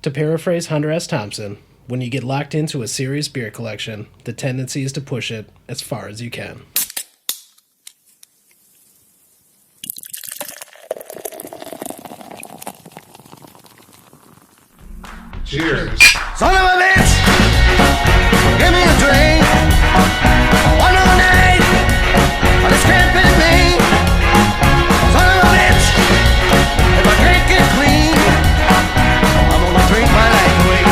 To paraphrase Hunter S. Thompson, when you get locked into a serious beer collection, the tendency is to push it as far as you can. Cheers. Son of a bitch! Give me a drink! One more night! On this camping thing! Son of a bitch! If I drink it clean, I'm gonna drink my life away.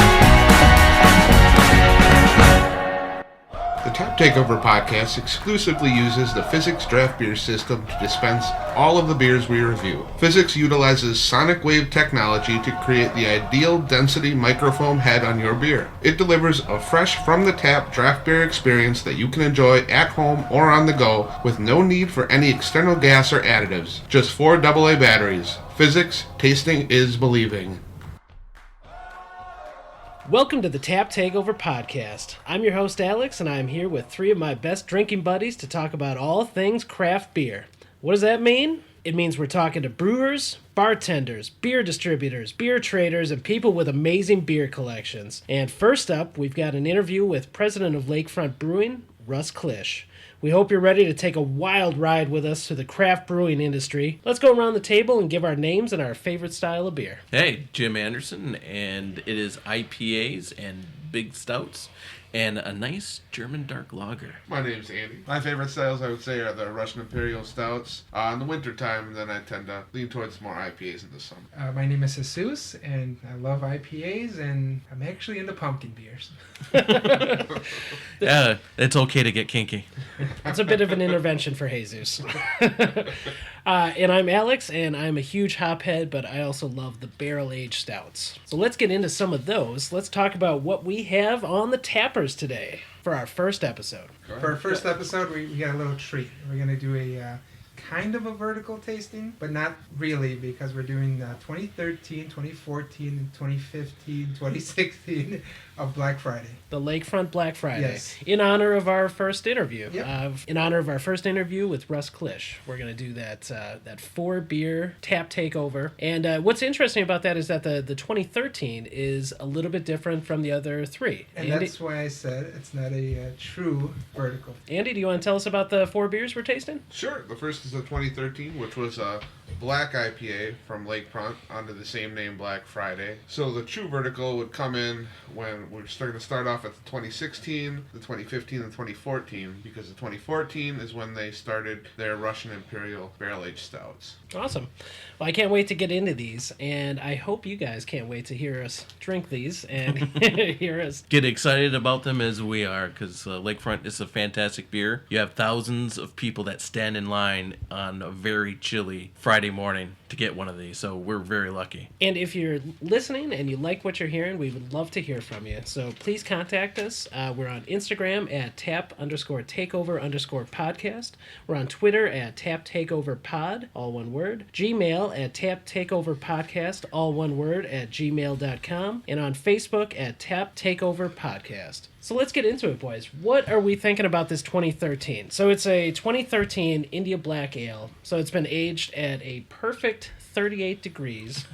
The Tap Takeover Podcast exclusively uses the Fizzics Draft Beer system to dispense all of the beers we review. Fizzics utilizes sonic wave technology to create the ideal density microfoam head on your beer. It delivers a fresh from the tap draft beer experience that you can enjoy at home or on the go with no need for any external gas or additives. Just 4 AA batteries. Fizzics, tasting is believing. Welcome to the Tap Takeover Podcast. I'm your host, Alex, and I'm here with 3 of my best drinking buddies to talk about all things craft beer. What does that mean? It means we're talking to brewers, bartenders, beer distributors, beer traders, and people with amazing beer collections. And first up, we've got an interview with President of Lakefront Brewing, Russ Klisch. We hope you're ready to take a wild ride with us through the craft brewing industry. Let's go around the table and give our names and our favorite style of beer. Hey, Jim Anderson, and it is IPAs and big stouts and a nice German dark lager. My name's Andy. My favorite styles, I would say, are the Russian Imperial Stouts. In the wintertime, then I tend to lean towards more IPAs in the summer. My name is Jesus, and I love IPAs, and I'm actually into pumpkin beers. Yeah, it's okay to get kinky. It's a bit of an intervention for Jesus. And I'm Alex, and I'm a huge hophead, but I also love the barrel-aged stouts. So let's get into some of those. Let's talk about what we have on the tappers today for our first episode. For our first episode, we got a little treat. We're going to do a kind of a vertical tasting, but not really, because we're doing 2013, 2014, and 2015, 2016 of Black Friday. The Lakefront Black Friday. Yes. In honor of our first interview. Yep. In honor of our first interview with Russ Klisch. We're going to do that 4-beer tap takeover. And what's interesting about that is that the 2013 is a little bit different from the other 3. And Andy, that's why I said it's not a true vertical. Andy, do you want to tell us about the 4 beers we're tasting? Sure. The first is the 2013, which was a black IPA from Lakefront under the same name, Black Friday. So the true vertical would come in when we're starting to start off at the 2016, the 2015, and 2014, because the 2014 is when they started their Russian Imperial barrel-aged stouts. Awesome. Well, I can't wait to get into these, and I hope you guys can't wait to hear us drink these and hear us. Get excited about them as we are, because Lakefront is a fantastic beer. You have thousands of people that stand in line on a very chilly Friday morning to get one of these, so we're very lucky. And if you're listening and you like what you're hearing, we would love to hear from you. So please contact us. We're on Instagram at tap_takeover_podcast. We're on Twitter at taptakeoverpod, all one word. Gmail at taptakeoverpodcast, all one word, at gmail.com. And on Facebook at Tap Takeover Podcast. So let's get into it, boys. What are we thinking about this 2013? So it's a 2013 India Black Ale. So it's been aged at a perfect 38 degrees.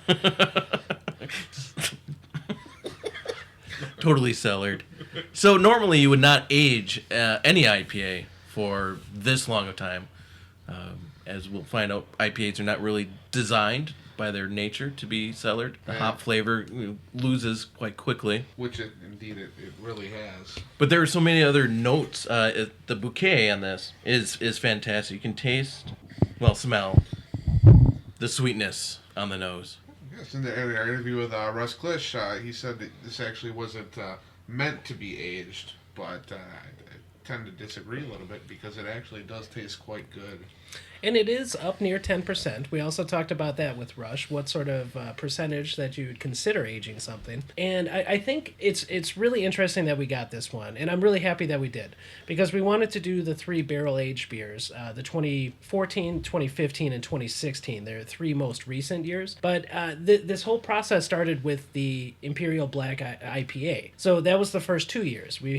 Totally cellared. So normally you would not age any IPA for this long of time. As we'll find out, IPAs are not really designed by their nature to be cellared. The hop flavor loses quite quickly. Which, it really has. But there are so many other notes. The bouquet on this is fantastic. You can taste, smell the sweetness on the nose. Yes, in our interview with Russ Klisch, he said that this actually wasn't meant to be aged, but I tend to disagree a little bit because it actually does taste quite good. And it is up near 10%. We also talked about that with Rush, what sort of percentage that you would consider aging something. And I think it's really interesting that we got this one, and I'm really happy that we did, because we wanted to do the 3 barrel-aged beers, the 2014, 2015, and 2016. They're 3 most recent years. But this whole process started with the Imperial Black IPA. So that was the first 2 years. We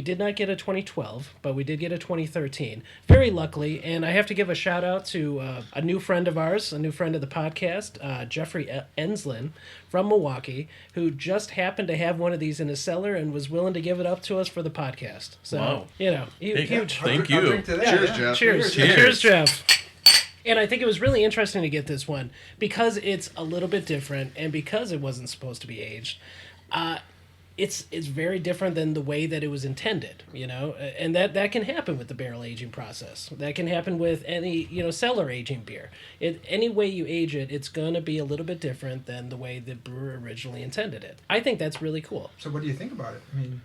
did not get a 2012, but we did get a 2013. Very luckily, and I have to give give a shout out to a new friend of ours, a new friend of the podcast, Jeffrey Enslin from Milwaukee, who just happened to have one of these in his cellar and was willing to give it up to us for the podcast. So, Wow. Huge. Thank I'll you. drink to that, Cheers, yeah. Jeff. Cheers. Cheers. Cheers, Jeff. And I think it was really interesting to get this one because it's a little bit different and because it wasn't supposed to be aged. It's very different than the way that it was intended, and that can happen with the barrel aging process. That can happen with any, cellar aging beer. Any way you age it, it's going to be a little bit different than the way the brewer originally intended it. I think that's really cool. So what do you think about it? I mean,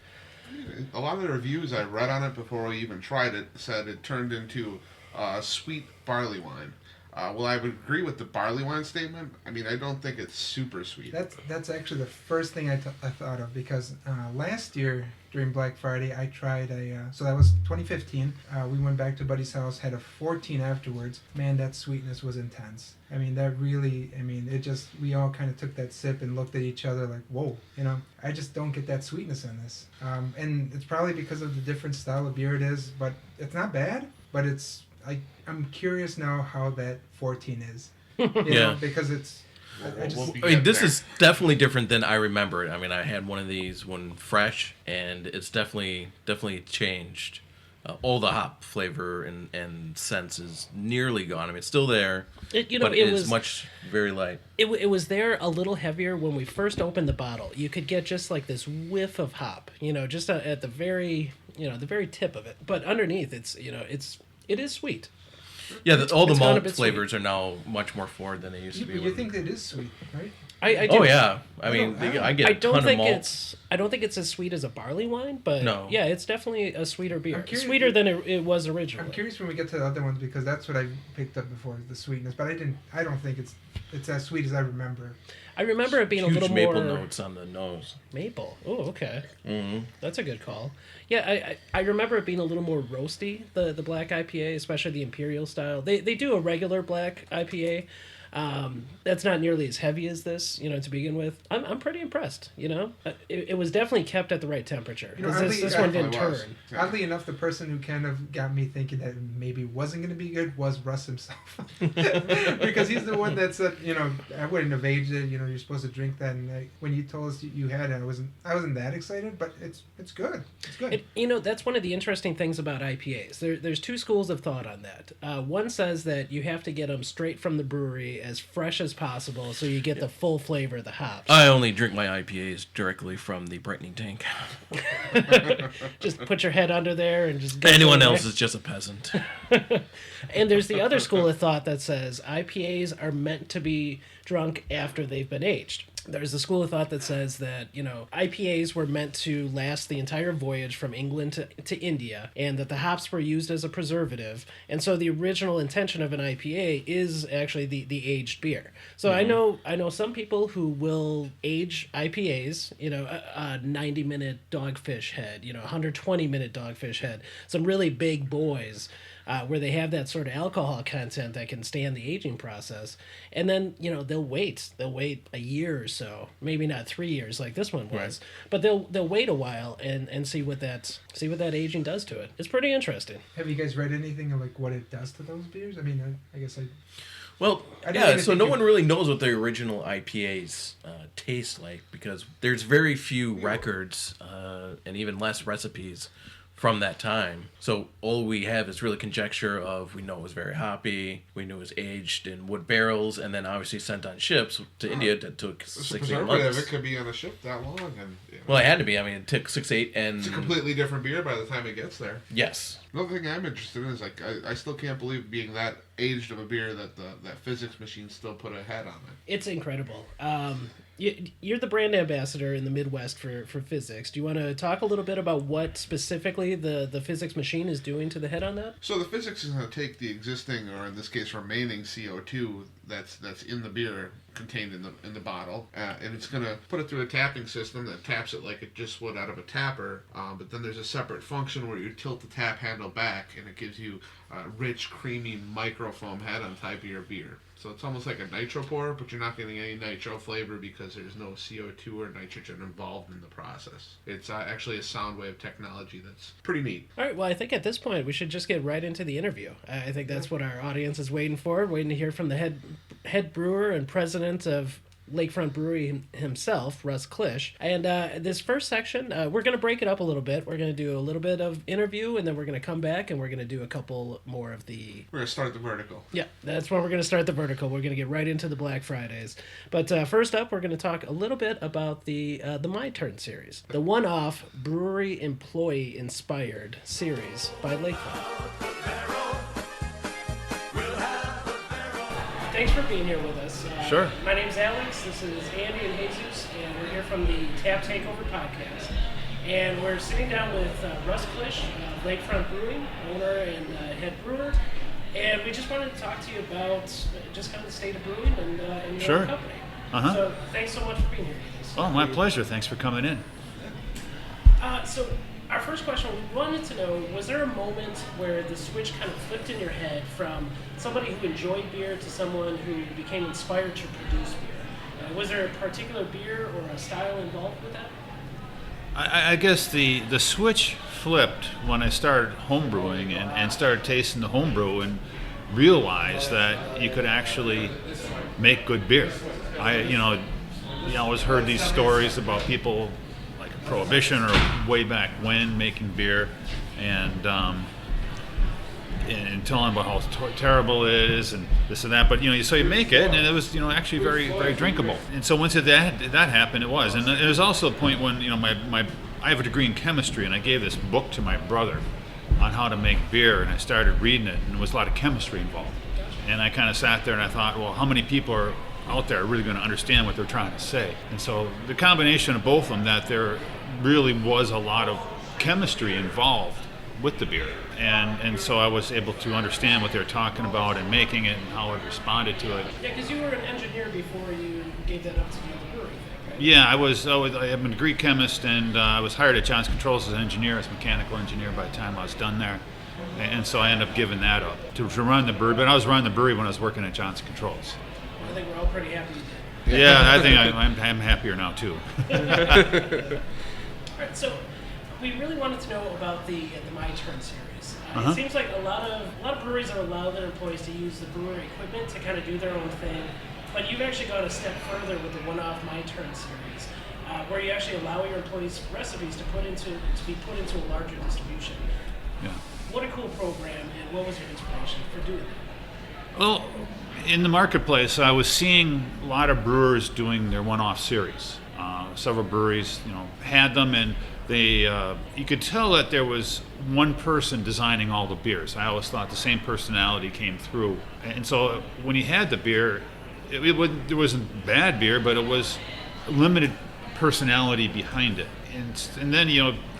A lot of the reviews I read on it before we even tried it said it turned into sweet barley wine. Well, I would agree with the barley wine statement. I mean, I don't think it's super sweet. that's actually the first thing I thought of, because last year during Black Friday I tried so that was 2015. We went back to Buddy's house, had a 14 afterwards. Man, that sweetness was intense. I mean, we all kind of took that sip and looked at each other like, whoa, I just don't get that sweetness in this. And it's probably because of the different style of beer it is, but it's not bad, but I'm curious now how that 14 is. Yeah. Because it's... This is definitely different than I remember it. I mean, I had one of these when fresh, and it's definitely changed. All the hop flavor and sense is nearly gone. I mean, it's still there, but it is very light. It was there a little heavier when we first opened the bottle. You could get just like this whiff of hop, just at the very, the very tip of it. But underneath, it is sweet. Yeah, all the It's gone a malt bit flavors are now much more forward than they used to be. You think it is sweet, right? I do. Oh yeah, I mean, I get a ton of malt. I don't think it's as sweet as a barley wine, but No. yeah, it's definitely a sweeter beer. I'm curious- Sweeter than it was originally. I'm curious when we get to the other ones, because that's what I picked up before, the sweetness. But I don't think it's as sweet as I remember. I remember it being Huge a little maple more notes on the nose. maple. Oh, okay. Mm-hmm. That's a good call. Yeah, I remember it being a little more roasty, the black IPA, especially the Imperial style. They do a regular black IPA. That's not nearly as heavy as this, to begin with. I'm pretty impressed, It was definitely kept at the right temperature. Because this one didn't definitely was. turn. Yeah. Oddly enough, the person who kind of got me thinking that maybe wasn't going to be good was Russ himself. Because he's the one that said, I wouldn't have aged it, you're supposed to drink that. And when you told us you had it, I wasn't that excited, but it's good. It's good. That's one of the interesting things about IPAs. There's two schools of thought on that. One says that you have to get them straight from the brewery as fresh as possible so you get the full flavor of the hops. I only drink my IPAs directly from the brightening tank. Just put your head under there and just... Anyone else is just a peasant. And there's the other school of thought that says IPAs are meant to be drunk after they've been aged. There's a school of thought that says that, IPAs were meant to last the entire voyage from England to India, and that the hops were used as a preservative. And so the original intention of an IPA is actually the aged beer. So I know some people who will age IPAs, a 90-minute Dogfish Head, 120-minute Dogfish Head, some really big boys. Where they have that sort of alcohol content that can stand the aging process, and then they'll wait a year or so, maybe not 3 years like this one was, Right. but they'll wait a while and see what that aging does to it. It's pretty interesting. Have you guys read anything of like what it does to those beers? I mean, I guess Well, I didn't yeah, even so think no of- one really knows what the original IPAs taste like, because there's very few records and even less recipes from that time. So all we have is really conjecture of, we know it was very hoppy, we knew it was aged in wood barrels, and then obviously sent on ships to India that took It's a 6-8 preservative. months. It could be on a ship that long, and Well, it had to be. I mean, it took 6-8, and it's a completely different beer by the time it gets there. yes. Another thing I'm interested in is I still can't believe being that aged of a beer that that Fizzics machine still put a head on it. It's incredible. You're the brand ambassador in the Midwest for Fizzics. Do you want to talk a little bit about what specifically the Fizzics machine is doing to the head on that? So the Fizzics is going to take the existing, or in this case, remaining CO2 that's in the beer contained in the bottle, and it's going to put it through a tapping system that taps it like it just would out of a tapper. But then there's a separate function where you tilt the tap handle back, and it gives you a rich, creamy microfoam head on top of your beer. So it's almost like a nitro pour, but you're not getting any nitro flavor because there's no CO2 or nitrogen involved in the process. It's actually a sound wave technology that's pretty neat. All right, well, I think at this point we should just get right into the interview. I think that's what our audience is waiting for, waiting to hear from the head brewer and president of Lakefront Brewing himself, Russ Klisch. And this first section, we're going to break it up a little bit. We're going to do a little bit of interview, and then we're going to come back, and we're going to do a couple more of the... We're going to start the vertical. Yeah, that's where we're going to start the vertical. We're going to get right into the Black Fridays. But first up, we're going to talk a little bit about the My Turn series, the one-off brewery employee-inspired series by Lakefront. Thanks for being here with us. Sure. My name's Alex. This is Andy and Jesus, and we're here from the Tap Takeover Podcast. And we're sitting down with Russ Klisch, Lakefront Brewing, owner and head brewer. And we just wanted to talk to you about just kind of the state of brewing and your Sure. company. Uh-huh. So thanks so much for being here with us. Oh, my pleasure. Thanks for coming in. So our first question, we wanted to know, was there a moment where the switch kind of flipped in your head from somebody who enjoyed beer to someone who became inspired to produce beer? Was there a particular beer or a style involved with that? I guess the switch flipped when I started homebrewing and started tasting the homebrew and realized that you could actually make good beer. You always heard these stories about people like Prohibition or way back when making beer and telling about how terrible it is and this and that, but so you make it and it was actually very, very drinkable. And so once that happened, it was. And there was also a point when I have a degree in chemistry and I gave this book to my brother on how to make beer, and I started reading it, and there was a lot of chemistry involved. And I kind of sat there and I thought, well, how many people are out there really going to understand what they're trying to say? And so the combination of both of them, that there really was a lot of chemistry involved with the beer, and so I was able to understand what they were talking about and making it and how it responded to it. Yeah, because you were an engineer before you gave that up to do the brewery thing, right? Yeah, I'm a degree chemist, and I was hired at Johnson Controls as an engineer, as a mechanical engineer by the time I was done there. And so I ended up giving that up to run the brewery. But I was running the brewery when I was working at Johnson Controls. I think we're all pretty happy you did. Yeah, I think I'm happier now too. All right, so we really wanted to know about the My Turn series. It seems like a lot of breweries have allowed their employees to use the brewery equipment to kind of do their own thing, but you've actually gone a step further with the one-off My Turn series, where you actually allow your employees' recipes to be put into a larger distribution. Yeah. What a cool program, and what was your inspiration for doing that? Well, in the marketplace, I was seeing a lot of brewers doing their one-off series. Several breweries, had them, and they you could tell that there was one person designing all the beers. I always thought the same personality came through, and so when he had the beer, it wasn't bad beer, but it was limited personality behind it. And then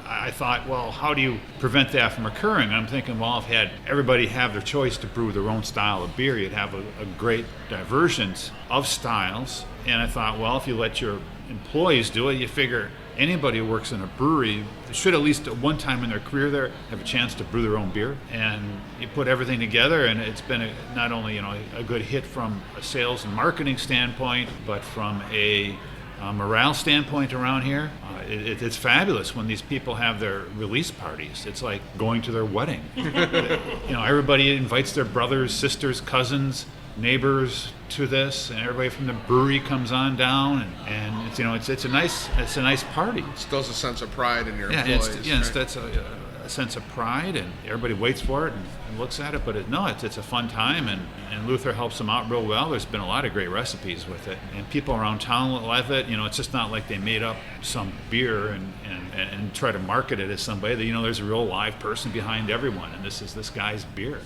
I thought, well, how do you prevent that from occurring? And I'm thinking, well, if everybody have their choice to brew their own style of beer, you'd have a great divergence of styles. And I thought, well, if you let your employees do it, you figure anybody who works in a brewery should at least at one time in their career there have a chance to brew their own beer. And you put everything together, and it's been not only a good hit from a sales and marketing standpoint, but from a morale standpoint around here. It's fabulous when these people have their release parties. It's like going to their wedding. Everybody invites their brothers, sisters, cousins, neighbors to this, and everybody from the brewery comes on down, and it's a nice party. Instills a sense of pride in your Yeah, employees. that's a sense of pride, and everybody waits for it and looks at it. But it's a fun time, and Luther helps them out real well. There's been a lot of great recipes with it, and people around town love it. It's just not like they made up some beer and try to market it as somebody. There's a real live person behind everyone, and this is this guy's beer.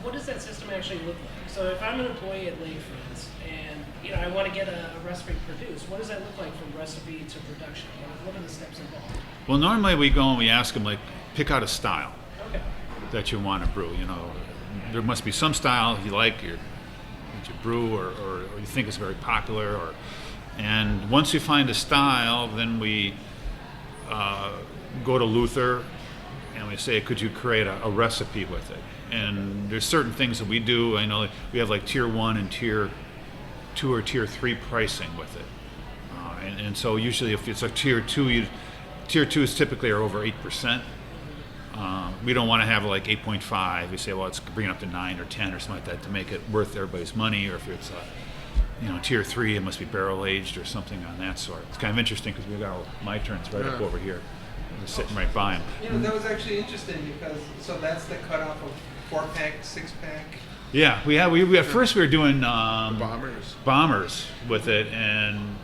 What does that system actually look like? So if I'm an employee at Lakefront and I want to get a recipe produced, what does that look like from recipe to production? What are the steps involved? Well, normally we go and we ask them, pick out a style that you want to brew. There must be some style you like that you brew or you think is very popular. And once we find a style, then we go to Luther and we say, could you create a recipe with it? And there's certain things that we do. I know we have like tier 1 and tier 2 or tier 3 pricing with it. And so usually if it's a tier 2, tier 2s typically are over 8%. We don't want to have like 8.5. We say, well, let's bring it up to 9 or 10 or something like that to make it worth everybody's money. Or if it's tier 3, it must be barrel aged or something on that sort. It's kind of interesting because we've got all my turns right up over here. They're sitting right by them. That was actually interesting because that's the cutoff of 4-pack, 6-pack. Yeah, we at first we were doing bombers with it, and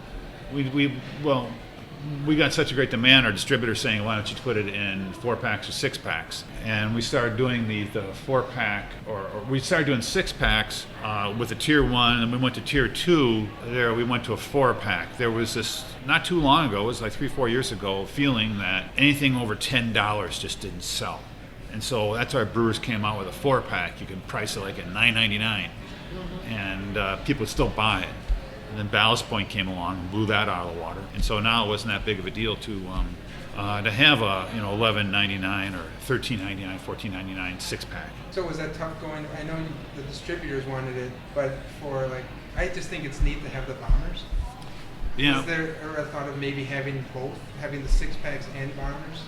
we got such a great demand. Our distributor saying, why don't you put it in 4-packs or 6-packs? And we started doing the 4-pack, or we started doing 6-packs with a tier 1, and we went to tier 2. There we went to a 4-pack. There was this, not too long ago, it was like 3-4 years ago, feeling that anything over $10 just didn't sell. And so that's why brewers came out with a 4-pack. You can price it like at $9.99, and people would still buy it. And then Ballast Point came along and blew that out of the water. And so now it wasn't that big of a deal to have a $11.99 or $13.99, $14.99 6-pack. So was that tough going? I know the distributors wanted it, but I just think it's neat to have the bombers. Yeah. Is there a thought of maybe having both, having the 6-packs and bombers?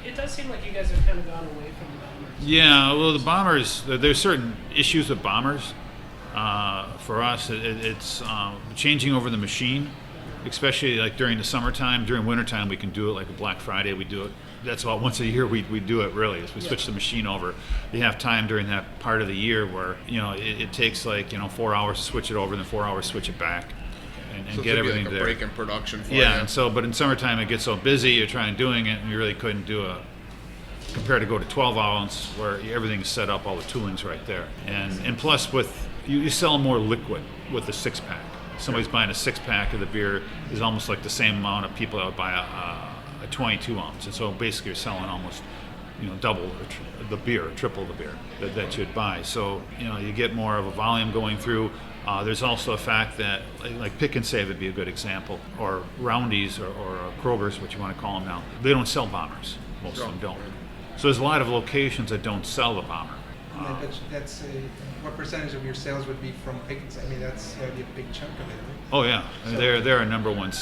It does seem like you guys have kind of gone away from the bombers. Yeah, well, the bombers, there's certain issues with bombers. For us, it's changing over the machine, especially like during the summertime. During wintertime, we can do it like a Black Friday. We do it. That's about once a year we do it, really. Is we switch the machine over. You have time during that part of the year where it takes like 4 hours to switch it over, and then 4 hours to switch it back, and so get everything like a there. break in production for you. And so, but in summertime it gets so busy, you're trying doing it, and you really couldn't do compared to go to 12 ounce where everything's set up, all the tooling's right there, and plus with you sell more liquid with the 6-pack. Somebody's buying a 6-pack of the beer is almost like the same amount of people that would buy a 22 ounce, and so basically you're selling almost double the beer, triple the beer that you'd buy. So you get more of a volume going through. There's also a fact that like Pick and Save would be a good example, or Roundy's or Kroger's, what you want to call them now. They don't sell bombers. Most of them don't. So there's a lot of locations that don't sell the bomber. That's what percentage of your sales would be from Pick and Save? I mean, that's got to be a big chunk of it, right? Oh yeah, so, they're our number one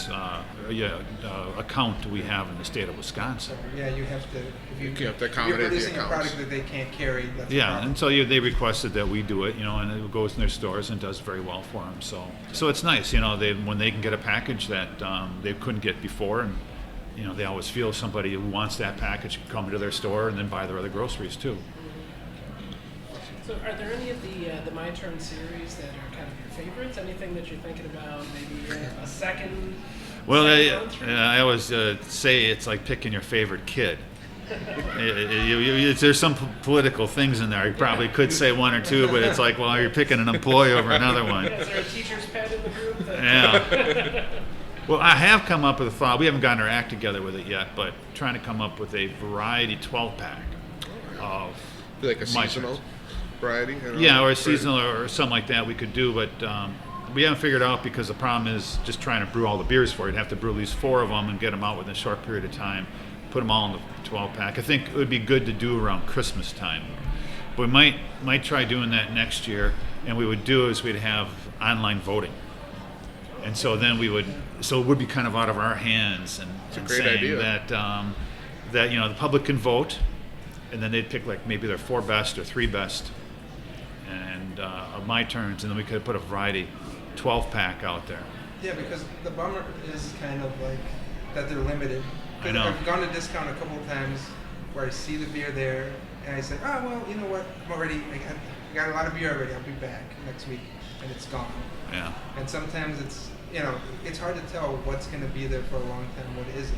account we have in the state of Wisconsin. So, yeah, you have to. If you have to you're accommodate the producing a accounts. product that they can't carry, that's a Yeah, problem. and so they requested that we do it, and it goes in their stores and does very well for them. So it's nice, when they can get a package that they couldn't get before, and they always feel somebody who wants that package can come to their store and then buy their other groceries too. So are there any of the My Turn series that are kind of your favorites? Anything that you're thinking about, maybe a second? Well, run through? I always say it's like picking your favorite kid. There's some political things in there. You probably could say one or two, but it's like, well, you're picking an employee over another one. Is there a teacher's pet in the group? Yeah. Well, I have come up with a thought. We haven't gotten our act together with it yet, but trying to come up with a variety 12-pack of Like a My seasonal Turns. variety? Yeah, or a seasonal or something like that we could do, but we haven't figured out because the problem is just trying to brew all the beers for it. You'd have to brew at least 4 of them and get them out within a short period of time, put them all in the 12-pack. I think it would be good to do around Christmas time. We might try doing that next year, and we would do is we'd have online voting. And so then so it would be kind of out of our hands, and great saying idea. that the public can vote, and then they'd pick like maybe their 4 best or 3 best, and of My Turns, and then we could put a variety 12-pack out there. Yeah, because the bummer is kind of like that they're limited. I know. I've gone to discount a couple of times where I see the beer there, and I say, oh, well, you know what, I got a lot of beer already, I'll be back next week, and it's gone. Yeah. And sometimes it's hard to tell what's going to be there for a long time, what isn't.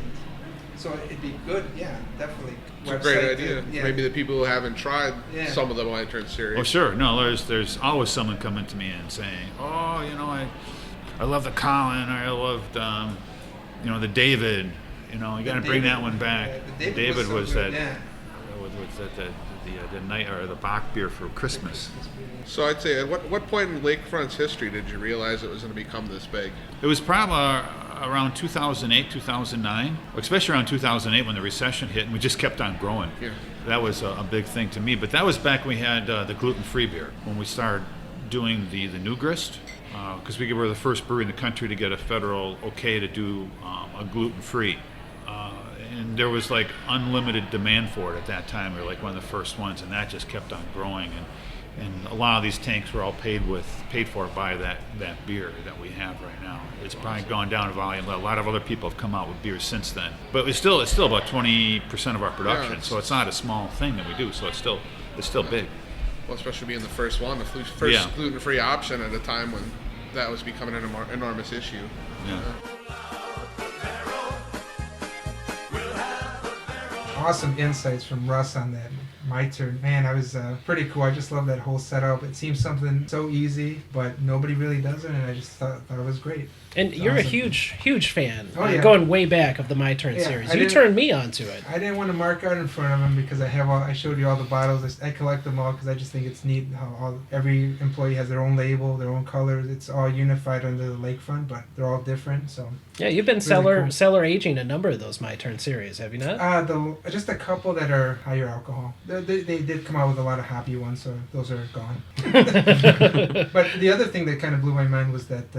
So it'd be good, yeah, definitely. It's a great idea. Maybe the people who haven't tried some of the My Turn series. Oh, sure. No, there's always someone coming to me and saying, oh, I love the Colin, or I loved, the David. You got to bring that one back. The David was that. yeah. Was that the night or the Bach beer for Christmas? So I'd say, at what point in Lakefront's history did you realize it was going to become this big? It was probably around 2008, 2009, especially around 2008 when the recession hit, and we just kept on growing. Yeah. That was a big thing to me. But that was back when we had the gluten-free beer, when we started doing the new grist, because we were the first brewery in the country to get a federal okay to do a gluten-free. And there was like unlimited demand for it at that time. We were like one of the first ones, and that just kept on growing. And a lot of these tanks were all paid for by that beer that we have right now. It's probably gone down in volume. A lot of other people have come out with beers since then. But it's still about 20% of our production, so it's not a small thing that we do. So it's still big. Well, especially being the first one, the first gluten-free option at a time when that was becoming an enormous issue. Yeah. Awesome insights from Russ on that. My turn. Man, I was pretty cool. I just love that whole setup. It seems something so easy, but nobody really does it, and I just thought it was great. And It's you're awesome. a huge fan. Oh, yeah. Going way back of the My Turn Yeah, series. I You didn't- turned me onto it. I didn't want to mark out in front of them because I showed you all the bottles. I collect them all because I just think it's neat how every employee has their own label, their own colors. It's all unified under the Lakefront, but they're all different. So Yeah, you've been Really cellar aging a number of those My Turn series, have you not? just a couple that are higher alcohol. They did come out with a lot of hoppy ones, so those are gone. But the other thing that kind of blew my mind was that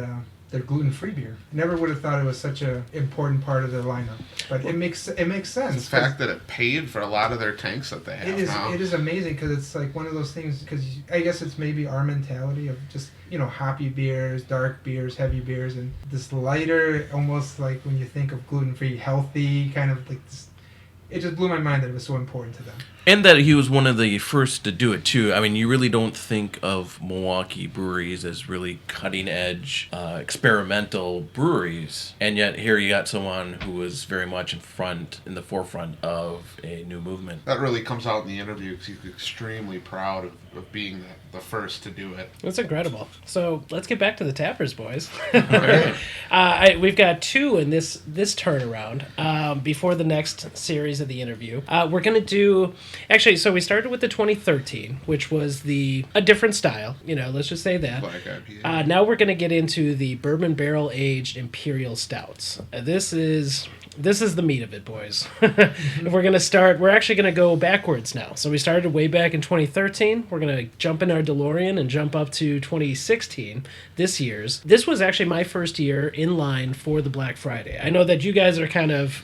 they're gluten-free beer. Never would have thought it was such an important part of their lineup, but it makes sense. The fact that it paid for a lot of their tanks that they have now. It is amazing because it's like one of those things. Because I guess it's maybe our mentality of just hoppy beers, dark beers, heavy beers, and this lighter, almost like when you think of gluten-free, healthy kind of like this. It just blew my mind that it was so important to them. And that he was one of the first to do it, too. I mean, you really don't think of Milwaukee breweries as really cutting-edge, experimental breweries. And yet here you got someone who was very much in the forefront of a new movement. That really comes out in the interview because he's extremely proud of being the first to do it. That's incredible. So let's get back to the tappers, boys. We've got two in this turnaround before the next series of the interview. We're going to do... Actually, so we started with the 2013, which was a different style. Let's just say that. Black IPA. Now we're going to get into the bourbon barrel aged imperial stouts. This is the meat of it, boys. If we're going to start, we're actually going to go backwards now. So we started way back in 2013. We're going to jump in our DeLorean and jump up to 2016, this year's. This was actually my first year in line for the Black Friday. I know that you guys are kind of,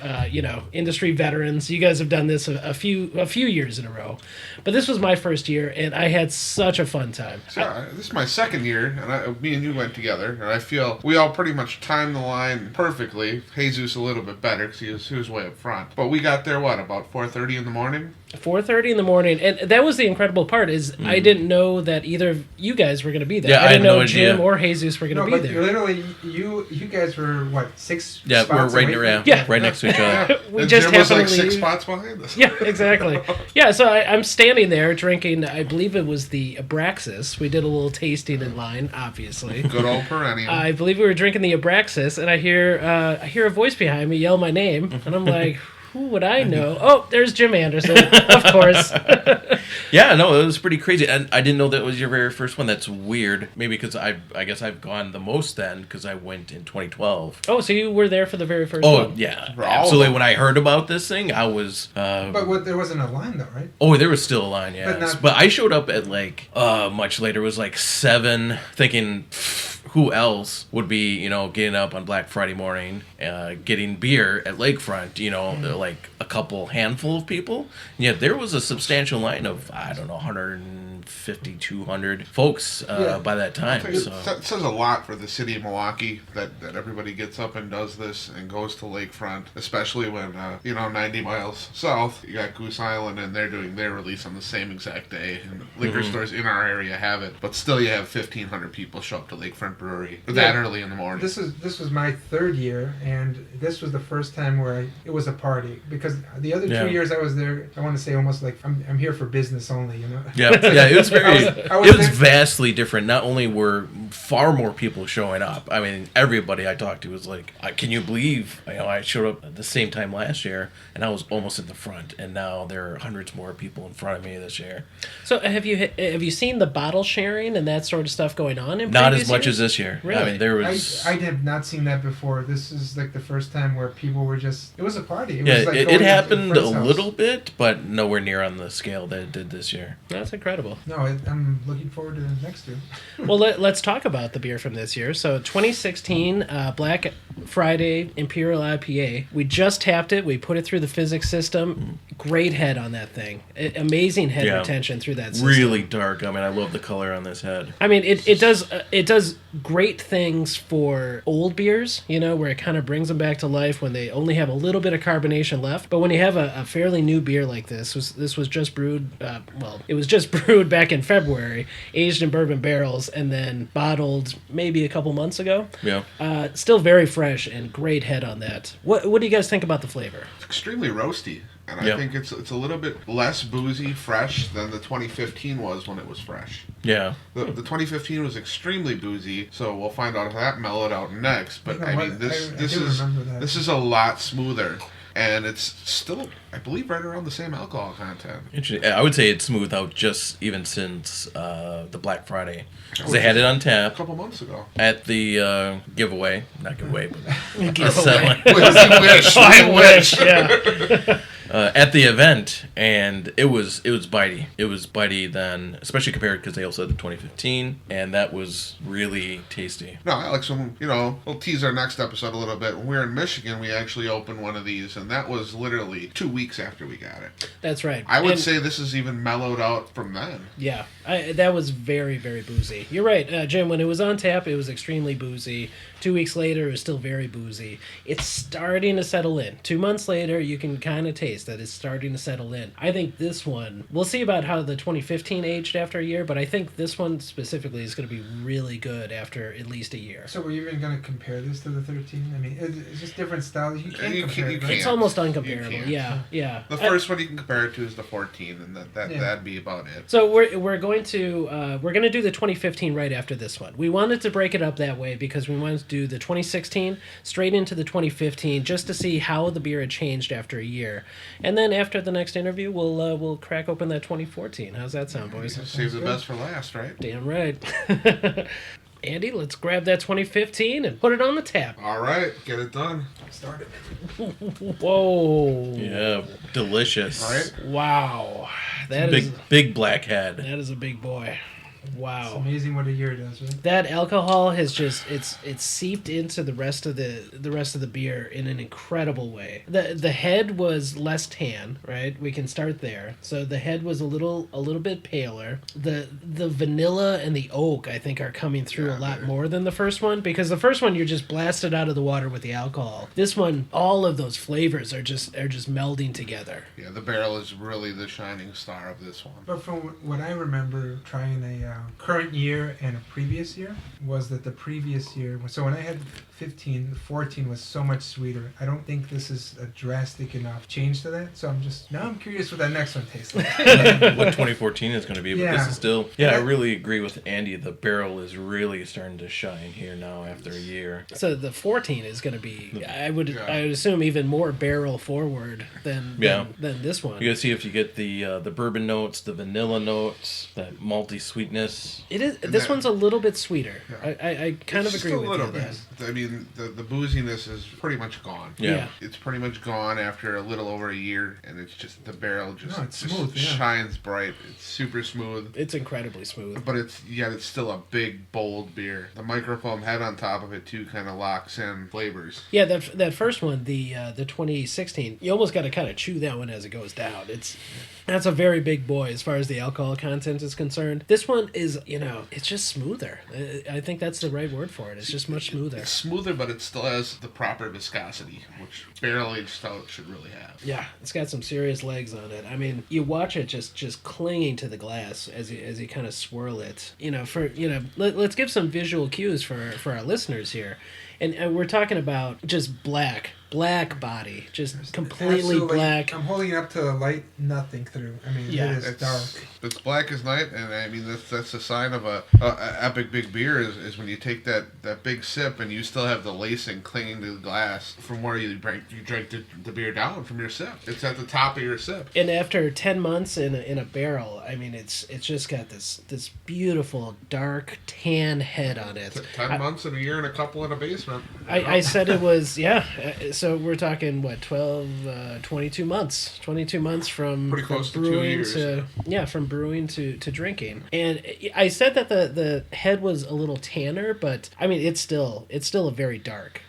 industry veterans. You guys have done this a few years in a row. But this was my first year, and I had such a fun time. So, this is my second year, and me and you went together, and I feel we all pretty much timed the line perfectly. Jesus a little bit better because he was way up front. But we got there, about 4:30 in the morning? 4:30 in the morning, and that was the incredible part is I didn't know that either of you guys were going to be there. Yeah, I didn't had no know Jim idea. or Jesus were going to No, be but there. literally, you guys were what, 6 Yeah, spots we're right away near, from- Yeah. right next to each other. We And just Jim was happened like to 6 leave. spots behind us. Yeah, exactly. Yeah, so I'm standing there drinking, I believe it was the Abraxas. We did a little tasting in line, obviously. Good old perennial. I believe we were drinking the Abraxas, and I hear a voice behind me yell my name, and I'm like, who would I know? Oh, there's Jim Anderson, of course. Yeah, no, it was pretty crazy. And I didn't know that was your very first one. That's weird. Maybe because I guess I've gone the most then because I went in 2012. Oh, so you were there for the very first Oh, one? yeah. For all of Absolutely. them. When I heard about this thing, I was... But there wasn't a line, though, right? Oh, there was still a line, yeah. But not- But I showed up at much later. It was 7, thinking who else would be, getting up on Black Friday morning, getting beer at Lakefront, like a couple handful of people. And yet there was a substantial line of, 150, 200 folks by that time. It So. says a lot for the city of Milwaukee that everybody gets up and does this and goes to Lakefront, especially when 90 miles south you got Goose Island and they're doing their release on the same exact day, and liquor stores in our area have it, but still you have 1,500 people show up to Lakefront Brewery that early in the morning. This was my third year, and this was the first time where it was a party. Because the other 2 years I was there, I want to say almost like I'm here for business only, Yeah, it was very. I was It was there- vastly different. Not only were far more people showing up. I mean, everybody I talked to was like, "Can you believe?" I showed up at the same time last year, and I was almost in the front, and now there are hundreds more people in front of me this year. So have you seen the bottle sharing and that sort of stuff going on in Not previous as much years? as this year. I Really? mean, there was. I have not seen that before. This is like the first time where people were just. It was a party. It Yeah, was like it going to happened a friend's house. little bit, but nowhere near on the scale that it did this year. That's incredible. No, I'm looking forward to the next year. Well, let's talk about the beer from this year. So 2016 Black Friday Imperial IPA. We just tapped it. We put it through the Fizzics system. Great head on that thing. Amazing head Yeah. retention through that system. Really dark. I mean, I love the color on this head. I mean, it does great things for old beers, you know, where it kind of brings them back to life when they only have a little bit of carbonation left. But when you have a fairly new beer like this was just brewed, it was just brewed back in February, aged in bourbon barrels, and then bottled maybe a couple months ago. Yeah. Still very fresh and great head on that. What do you guys think about the flavor? It's extremely roasty. And I Yep. think it's a little bit less boozy fresh than the 2015 was when it was fresh. Yeah. The 2015 was extremely boozy, so we'll find out how that mellowed out next. But You know I what? mean, this I this do is remember that. this is a lot smoother, and it's still, I believe, right around the same alcohol content. Interesting. I would say it's smoothed out just even since the Black Friday. 'Cause they had it on A tap couple months ago. at the giveaway. Not giveaway, but Giveaway. selling. I wish. I wish. Yeah. At the event, and it was bitey. It was bitey then, especially compared because they also had the 2015, and that was really tasty. No, Alex, we'll tease our next episode a little bit. When we were in Michigan, we actually opened one of these, and that was literally 2 weeks after we got it. That's right. I would And- say this is even mellowed out from then. Yeah, that was very, very boozy. You're right, Jim. When it was on tap, it was extremely boozy. 2 weeks later, it was still very boozy. It's starting to settle in. 2 months later, you can kind of taste that it's starting to settle in. I think this one, we'll see about how the 2015 aged after a year, but I think this one specifically is going to be really good after at least a year. So we're even going to compare this to the 13? I mean, it's just different styles. You can't You compare can't- it, you right? It's can't. almost You uncomparable. can't. Yeah. The first one you can compare it to is the 14, and Yeah. that'd be about it. So we're going to do the 2015 right after this one. We wanted to break it up that way because we wanted to do the 2016 straight into the 2015 just to see how the beer had changed after a year, and then after the next interview we'll crack open that 2014. How's that sound, boys? Save the best for last, right? Damn right. Andy, let's grab that 2015 and put it on the tap. All right, get it done. Start it. Whoa. Yeah, delicious. All right. Wow. That is Big black head. that is a big boy. It's Wow. amazing what a year does, right? That alcohol has just it's seeped into the rest of the beer in an incredible way. The head was less tan, right? We can start there. So the head was a little bit paler. The vanilla and the oak I think are coming through a lot more than the first one, because the first one you're just blasted out of the water with the alcohol. This one, all of those flavors are just melding together. Yeah, the barrel is really the shining star of this one. But from what I remember trying a current year and a previous year, was that the previous year, so when I had 15, the 14 was so much sweeter. I don't think this is a drastic enough change to that. So I'm curious what that next one tastes like. What 2014 is going to be, but Yeah. this is still. Yeah, I really agree with Andy. The barrel is really starting to shine here now after a year. So the 14 is going to be, I would assume, even more barrel forward than this one. You gotta see if you get the bourbon notes, the vanilla notes, that malty sweetness. It is. And This that- one's a little bit sweeter. Yeah. I kind of It's agree just with a little you. bit. Yes. I mean, the booziness is pretty much gone. Yeah. It's pretty much gone after a little over a year, and it's just the barrel just, No, it's just smooth, yeah. shines bright. It's super smooth. It's incredibly smooth. But it's still a big, bold beer. The microfoam head on top of it too kind of locks in flavors. Yeah, that first one, the 2016, you almost got to kind of chew that one as it goes down. That's a very big boy as far as the alcohol content is concerned. This one is, it's just smoother. I think that's the right word for it. It's just much smoother. It's smoother, but it still has the proper viscosity, which barrel-aged stout should really have. Yeah, it's got some serious legs on it. I mean, you watch it just clinging to the glass as you kind of swirl it. Let's give some visual cues for our listeners here. And we're talking about just black black body, just completely Absolutely. black. I'm holding it up to the light, nothing through. I mean, Yeah. it is dark. It's black as night, and I mean that's a sign of a epic big beer is when you take that big sip and you still have the lacing clinging to the glass from where you drank the beer down from your sip. It's at the top of your sip. And after 10 months in a barrel, I mean, it's just got this beautiful dark tan head on it. 10 months and a year and a couple in a basement. I said it was, yeah. So we're talking, what, 22 months. 22 months from, Pretty close to 2 brewing years. from brewing to drinking. And I said that the head was a little tanner, but I mean, it's still a very dark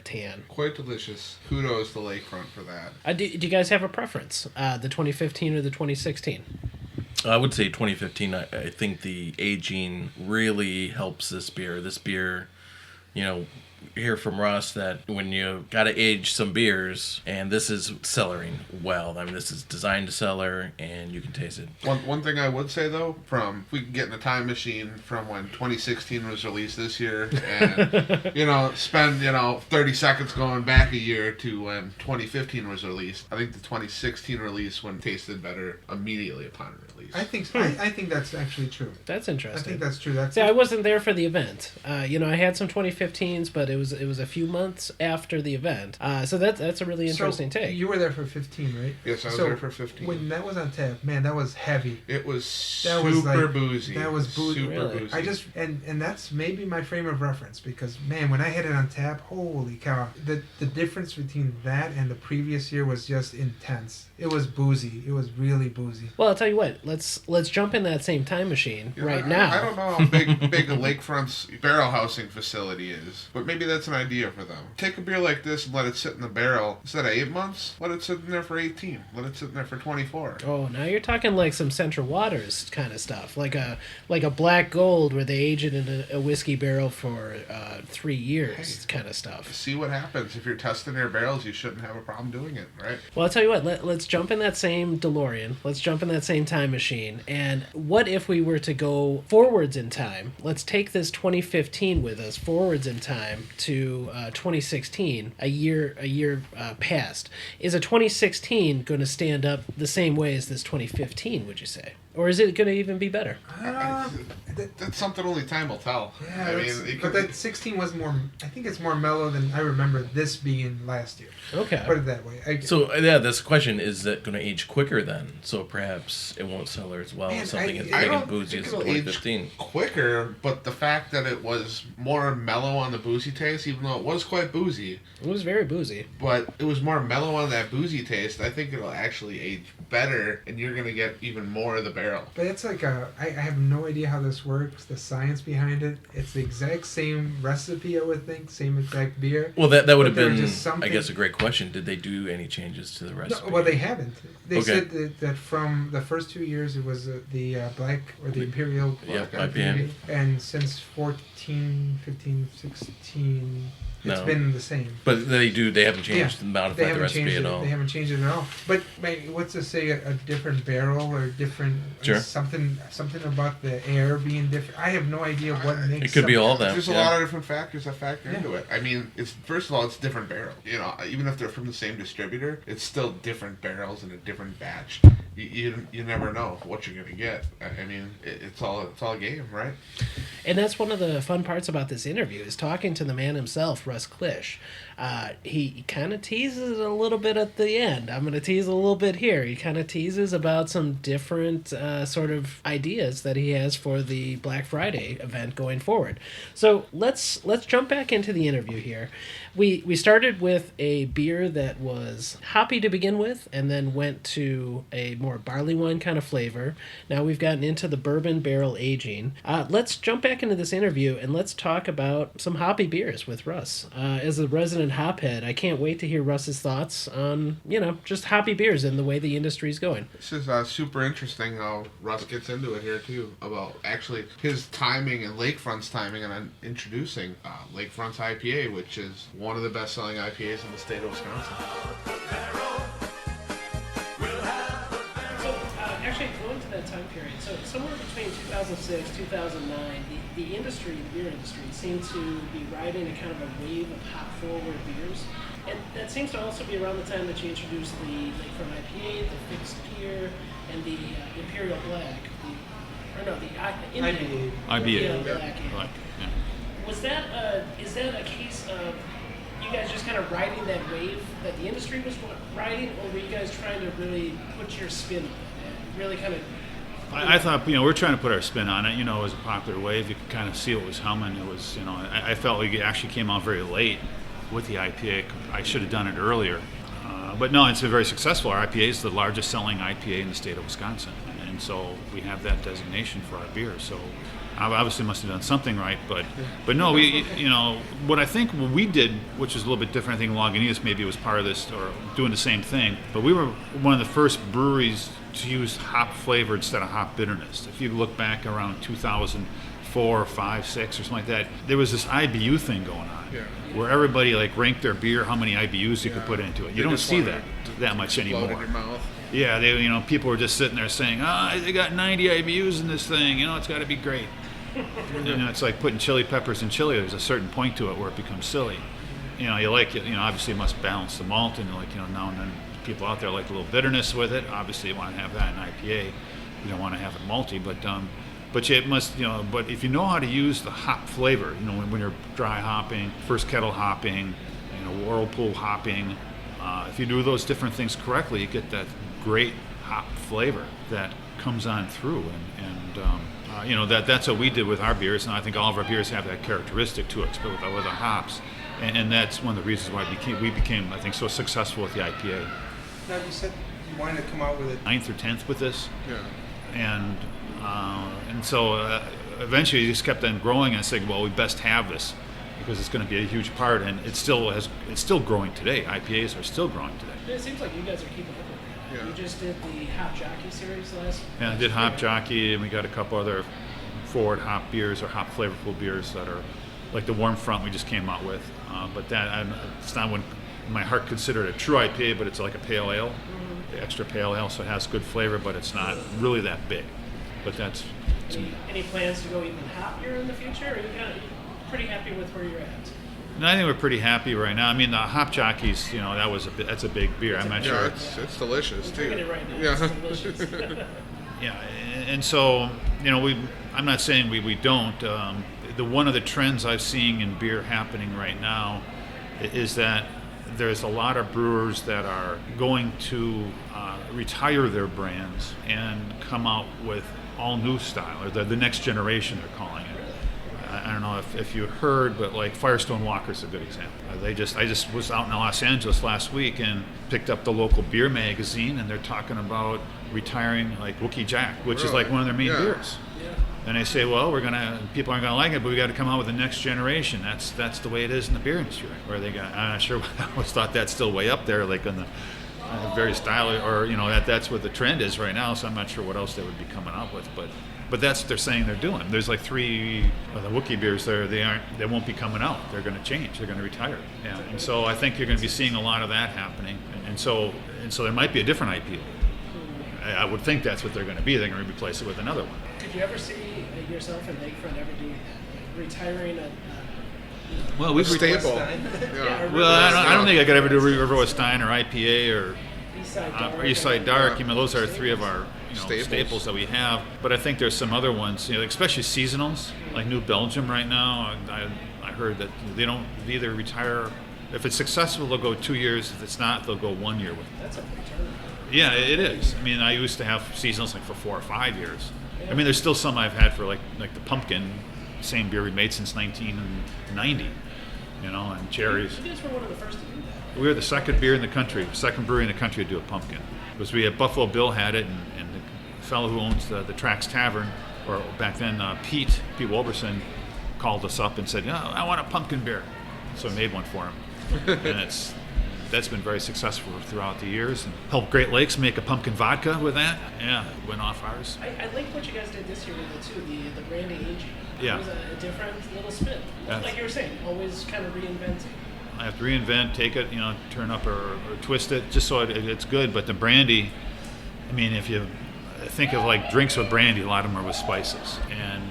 tan. Quite delicious. Kudos to Lakefront for that. Do you guys have a preference? The 2015 or the 2016? I would say 2015. I think the aging really helps this beer. This beer, you know, hear from Russ that when you got to age some beers, and this is cellaring well. I mean, this is designed to cellar, and you can taste it. One thing I would say though, if we could get in a time machine from when 2016 was released this year, and spend 30 seconds going back a year to when 2015 was released, I think the 2016 release one tasted better immediately upon release. I think I think that's actually true. That's interesting. I think that's true. That's See, I wasn't there for the event. I had some 2015s, but it was a few months after the event. So that's a really interesting take. You were there for 15, right? Yes, I was there for 15. When that was on tap, man, that was heavy. It was That super was like, boozy. That was boozy. Super Really? boozy. I just and that's maybe my frame of reference because man, when I had it on tap, holy cow, the difference between that and the previous year was just intense. It was boozy. It was really boozy. Well, I'll tell you what. Let's jump in that same time machine right now. I don't know how big a Lakefront's barrel housing facility is, but maybe that's an idea for them. Take a beer like this and let it sit in the barrel. Instead of 8 months, let it sit in there for 18. Let it sit in there for 24. Oh, now you're talking like some Central Waters kind of stuff, like a Black Gold where they age it in a whiskey barrel for 3 years, kind of stuff. See what happens. If you're testing your barrels, you shouldn't have a problem doing it, right? Well, I'll tell you what. Let's jump in that same DeLorean. Let's jump in that same time machine. And what if we were to go forwards in time? Let's take this 2015 with us forwards in time to 2016, a year past. Is a 2016 going to stand up the same way as this 2015? Would you say? Or is it going to even be better? That's something only time will tell. Yeah, I mean, but that 16 was more. I think it's more mellow than I remember this being last year. Okay. Put it that way. So yeah, this question is that going to age quicker then? So perhaps it won't cellar as well Man, as something as I big don't and boozy think as it'll age 2015. quicker, but the fact that it was more mellow on the boozy taste, even though it was quite boozy, It was very boozy. but it was more mellow on that boozy taste, I think it'll actually age better, and you're going to get even more of the barrel. But it's like I have no idea how this works. The science behind it. It's the exact same recipe, I would think, same exact beer. Well, that would have But there been, just I something- guess, a great question. Did they do any changes to the recipe? No, well, they haven't. They Okay. said that from the first 2 years it was the black or the imperial Yep, black IPA. and since 14, 15, 16, it's No. been the same. But they haven't changed Yeah, modified they the haven't recipe changed at it. all. They haven't changed it at all. But what's to say a different barrel or different Sure. something about the air being different? I have no idea what makes. It could be something- all that. There's a yeah. lot of different factors that factor Yeah. into it. I mean, it's first of all, it's different barrel. Even if they're from the same distributor, it's still different barrels in a different batch. You never know what you're gonna get. I mean, it's all a game, right? And that's one of the fun parts about this interview is talking to the man himself, Russ Klisch. He kind of teases a little bit at the end. I'm going to tease a little bit here. He kind of teases about some different sort of ideas that he has for the Black Friday event going forward. So let's jump back into the interview here. We started with a beer that was hoppy to begin with and then went to a more barley wine kind of flavor. Now we've gotten into the bourbon barrel aging. Let's jump back into this interview and let's talk about some hoppy beers with Russ. As a resident hophead, I can't wait to hear Russ's thoughts on, just hoppy beers and the way the industry's going. This is super interesting how Russ gets into it here too, about actually his timing and Lakefront's timing and introducing Lakefront's IPA, which is one of the best-selling IPAs in the state of Wisconsin. So, actually, going to that time period, so somewhere between 2006, 2009, the industry, the beer industry, seemed to be riding a kind of a wave of hop-forward beers. And that seems to also be around the time that you introduced the Lakefront IPA, the Fixed Gear, and the Imperial Black. The IBA. Black. Right, yeah. Was that is that a case of you guys just kind of riding that wave that the industry was riding, or were you guys trying to really put your spin on it? Really kind of. I thought, we're trying to put our spin on it. It was a popular wave. You could kind of see what was humming. It was, I felt like it actually came out very late with the IPA. I should have done it earlier. But no, it's been very successful. Our IPA is the largest selling IPA in the state of Wisconsin. And so we have that designation for our beer. So I obviously must have done something right. But no, what I think we did, which is a little bit different, I think Lagunitas maybe was part of this or doing the same thing. But we were one of the first breweries to use hop flavor instead of hop bitterness. If you look back around 2004, 5, 6 or something like that, there was this IBU thing going on where everybody ranked their beer, how many IBUs you could put into it. You don't see that much anymore. In your mouth. Yeah, people were just sitting there saying, they got 90 IBUs in this thing, it's got to be great. It's like putting chili peppers in chili. There's a certain point to it where it becomes silly. Obviously it must balance the malt, and now and then people out there like a little bitterness with it. Obviously you want to have that in IPA. You don't want to have it malty, but it must, but if you know how to use the hop flavor, when you're dry hopping, first kettle hopping, whirlpool hopping, if you do those different things correctly, you get that great hop flavor that comes on through, and that's what we did with our beers, and I think all of our beers have that characteristic to it, with the hops, and that's one of the reasons why we became, I think, so successful with the IPA. Now, you said you wanted to come out with it 9th or 10th with this, Yeah. and so eventually it just kept on growing, and I said, well, we best have this because it's going to be a huge part, and it's still growing today. IPAs are still growing today. It seems like you guys are keeping up with that. Yeah. You just did the Hop Jockey series last. Yeah, I did Hop Jockey, and we got a couple other forward hop beers or hop flavorful beers that are like the Warm Front we just came out with. But it's not what my heart considered a true IPA, but it's like a pale ale, extra pale ale, so it has good flavor, but it's not really that big. But that's any plans to go even hoppier in the future? Or are you kind of pretty happy with where you're at? No, I think we're pretty happy right now. I mean, the Hop Jockeys, that's a big beer. I'm not sure. It's delicious too. Drinking it right now. Yeah. It's delicious. Yeah, and so I'm not saying we don't. One of the trends I've seen in beer happening right now is that there's a lot of brewers that are going to retire their brands and come out with all new style, or the next generation they're calling it. I don't know if you heard, but like Firestone Walker's a good example. I just was out in Los Angeles last week and picked up the local beer magazine, and they're talking about retiring like Wookiee Jack, which is like one of their main beers. Yeah. And they say, well, people aren't gonna like it, but we got to come out with the next generation. That's the way it is in the beer industry. Where I'm not sure. I always thought that's still way up there, like on the very style, or that's what the trend is right now. So I'm not sure what else they would be coming up with, but that's what they're saying they're doing. There's like 3 of the Wookiee beers there. They won't be coming out. They're going to change. They're going to retire. Yeah. And so I think you're going to be seeing a lot of that happening. And so there might be a different IPA. I would think that's what they're going to be. They're going to replace it with another one. Did you ever see yourself and Lakefront ever do retiring a Well, we've staple. Yeah, Well, I don't think I could ever do River West Stein or IPA or Eastside Dark. Those are 3 of our staples that we have. But I think there's some other ones, especially seasonals, like New Belgium right now. I heard that they either retire. If it's successful, they'll go 2 years. If it's not, they'll go 1 year with it. That's a big turnaround. Yeah, it is. I used to have seasonals like for 4 or 5 years. There's still some I've had for like the pumpkin, same beer we made since 1990, and cherries. You guys were one of the first to do that. We were the second brewery in the country to do a pumpkin. Because we had Buffalo Bill had it, and the fellow who owns the Trax Tavern, or back then Pete Wilberson, called us up and said, I want a pumpkin beer. So I made one for him. And that's been very successful throughout the years, and helped Great Lakes make a pumpkin vodka with that. Yeah, went off ours. I like what you guys did this year with it too, the brandy aging. Yeah. It was a different little spin. Like you were saying, always kind of reinventing. I have to reinvent, take it, turn up or twist it, just so it's good. But the brandy, if you think of like drinks with brandy, a lot of them are with spices, and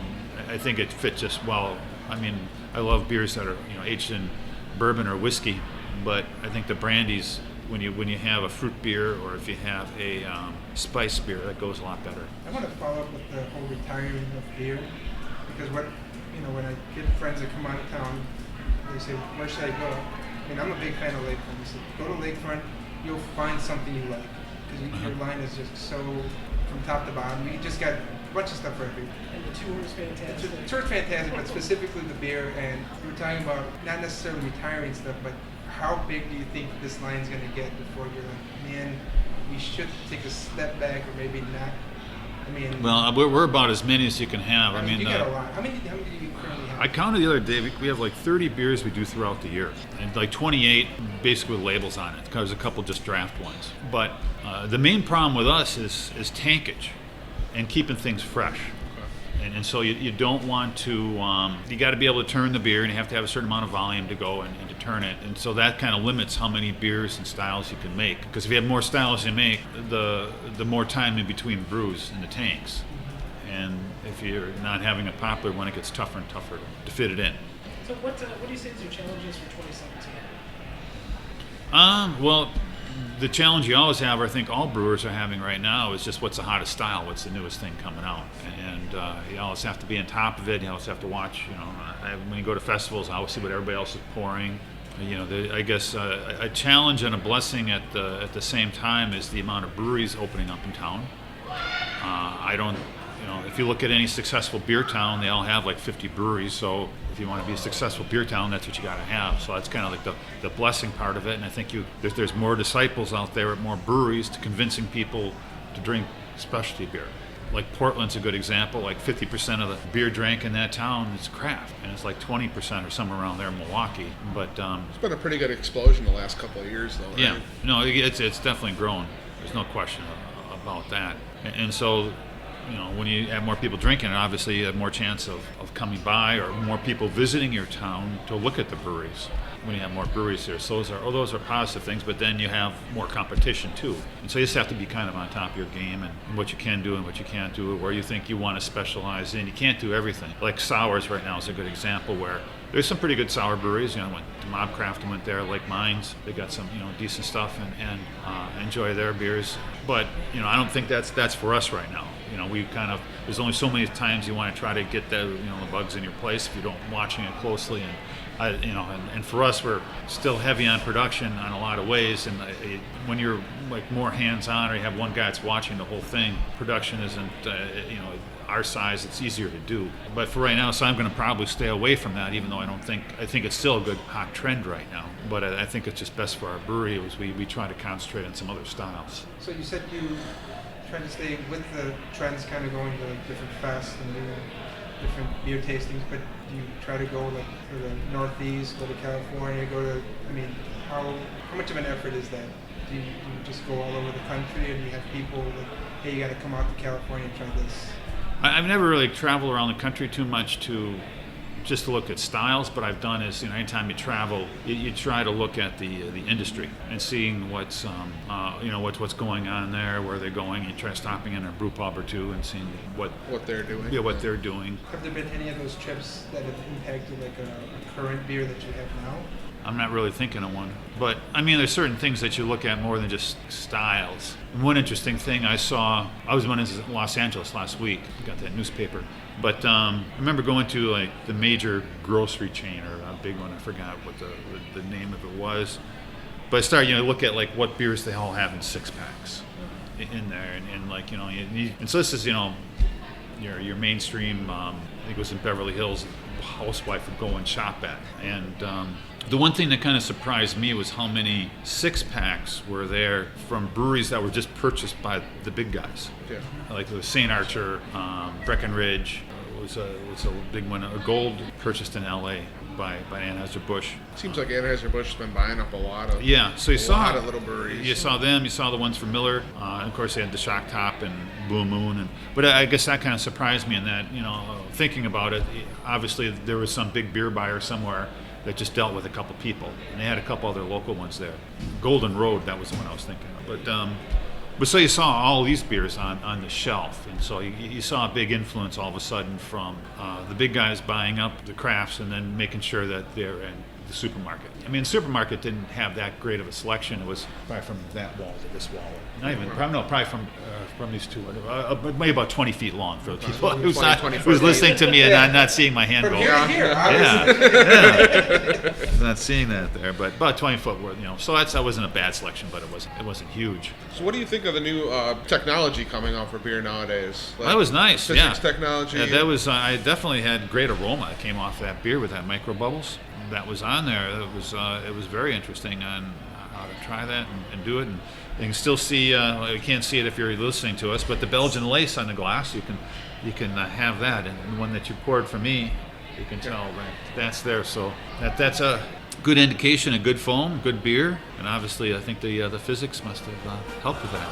I think it fit just well. I love beers that are aged in bourbon or whiskey, But I think the brandies, when you have a fruit beer or if you have a spice beer, that goes a lot better. I want to follow up with the whole retiring of beer, because when I get friends that come out of town, they say, where should I go? I mean, I'm a big fan of Lakefront. They say, go to Lakefront, you'll find something you like. Because your line is just so, from top to bottom, you just got a bunch of stuff for everyone. And the tour is fantastic. The tour's fantastic, but specifically the beer, and we were talking about not necessarily retiring stuff, but how big do you think this line's going to get before you're like, man, we should take a step back, or maybe not? I mean, well, we're about as many as you can have. I mean, you got a lot. How many do you currently have? I counted the other day. We have like 30 beers we do throughout the year, and like 28 basically with labels on it. There's a couple just draft ones. But the main problem with us is tankage and keeping things fresh. And so you don't want to, you got to be able to turn the beer, and you have to have a certain amount of volume to go and to turn it. And so that kind of limits how many beers and styles you can make. Because if you have more styles you make, the more time in between brews in the tanks. And if you're not having a popular one, it gets tougher and tougher to fit it in. So what do you say is your challenges for 2017? Well, the challenge you always have, or I think all brewers are having right now, is just what's the hottest style, what's the newest thing coming out, and you always have to be on top of it. You always have to watch. When you go to festivals, I always see what everybody else is pouring. I guess a challenge and a blessing at the same time is the amount of breweries opening up in town. If you look at any successful beer town, they all have like 50 breweries. So if you want to be a successful beer town, that's what you got to have. So that's kind of like the blessing part of it. And I think there's more disciples out there at more breweries to convincing people to drink specialty beer. Like Portland's a good example. Like 50% of the beer drank in that town is craft, and it's like 20% or somewhere around there in Milwaukee. But it's been a pretty good explosion the last couple of years, though. Right? Yeah, no, it's definitely grown. There's no question about that. And so, when you have more people drinking it, obviously you have more chance of coming by, or more people visiting your town to look at the breweries when you have more breweries there. So those are positive things, but then you have more competition too. And so you just have to be kind of on top of your game and what you can do and what you can't do, where you think you want to specialize in. You can't do everything. Like sours right now is a good example where there's some pretty good sour breweries. Mob Craft went there, Lake Mines. They got some, decent stuff and enjoy their beers. But, I don't think that's for us right now. We there's only so many times you want to try to get the bugs in your place if you don't watching it closely. And for us, we're still heavy on production on a lot of ways. And when you're like more hands-on, or you have one guy that's watching the whole thing, production isn't, our size, it's easier to do. But for right now, so I'm going to probably stay away from that, even though I think it's still a good hot trend right now. But I think it's just best for our brewery is we try to concentrate on some other styles. So you said you try to stay with the trends, kind of going to like different fests and doing different beer tastings, but do you try to go like to the Northeast, go to California, how much of an effort is that? Do you just go all over the country, and you have people like, hey, you got to come out to California and try this? I've never really traveled around the country too much to look at styles, but I've done is, anytime you travel, you try to look at the industry and seeing what's going on there, where they're going. You try stopping in a brew pub or two and seeing what they're doing. Yeah, what they're doing. Have there been any of those trips that have impacted like a current beer that you have now? I'm not really thinking of one. But, there's certain things that you look at more than just styles. And one interesting thing I saw, I was in Los Angeles last week, got that newspaper. But I remember going to like the major grocery chain, or a big one, I forgot what the name of it was. But I started, look at like what beers they all have in 6-packs in there. And so this is, your mainstream, I think it was in Beverly Hills, housewife would go and shop at. And the one thing that kind of surprised me was how many 6-packs were there from breweries that were just purchased by the big guys. Yeah. Like the St. Archer, Breckenridge was a big one. A Gold purchased in L.A. by Anheuser-Busch. Seems like Anheuser-Busch has been buying up a lot of lot of little breweries. You saw them. You saw the ones from Miller. And of course, they had the Shock Top and Blue Moon. But I guess that kind of surprised me in that, thinking about it, obviously there was some big beer buyer somewhere that just dealt with a couple people. And they had a couple other local ones there. Golden Road, that was the one I was thinking of. But so you saw all these beers on the shelf, and so you saw a big influence all of a sudden from the big guys buying up the crafts and then making sure that the supermarket. I mean, the supermarket didn't have that great of a selection. It was probably from that wall to this wall. Not even, probably from these two, maybe about 20 feet long for the people who's listening to me and not seeing my hand From go. here to here, Yeah. Not seeing that there, but about 20 foot worth, So that wasn't a bad selection, but it wasn't huge. So what do you think of the new technology coming out for beer nowadays? That was nice. Physics technology. Yeah, that was. I definitely had great aroma that came off that beer with that micro bubbles that was on there. It was very interesting on how to try that and do it. And you can still see. You can't see it if you're listening to us, but the Belgian lace on the glass, you can have that. And the one that you poured for me, you can tell that's there. So that's a good indication of good foam, good beer, and obviously I think the Fizzics must have helped with that.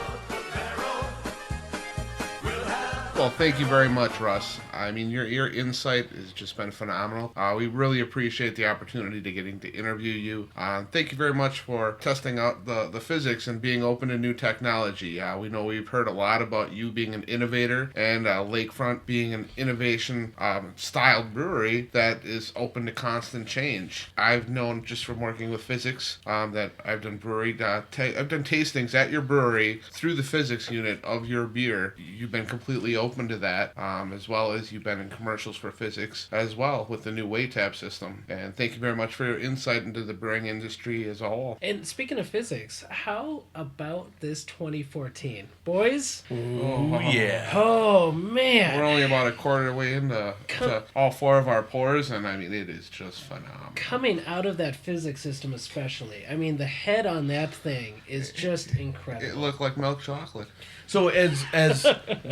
Well, thank you very much, Russ. I mean, your insight has just been phenomenal. We really appreciate the opportunity to getting to interview you. Thank you very much for testing out the Fizzics and being open to new technology. We know we've heard a lot about you being an innovator and Lakefront being an innovation style brewery that is open to constant change. I've known just from working with Fizzics that I've done I've done tastings at your brewery through the Fizzics unit of your beer. You've been completely open to that, as well as you've been in commercials for Fizzics as well with the new Tap system. And thank you very much for your insight into the brewing industry as a whole. And speaking of Fizzics, how about this 2014? Boys? Ooh, yeah. Oh, man. We're only about a quarter way into to all four of our pours, and I mean, it is just phenomenal. Coming out of that Fizzics system especially, I mean, the head on that thing is just incredible. It looked like milk chocolate. So as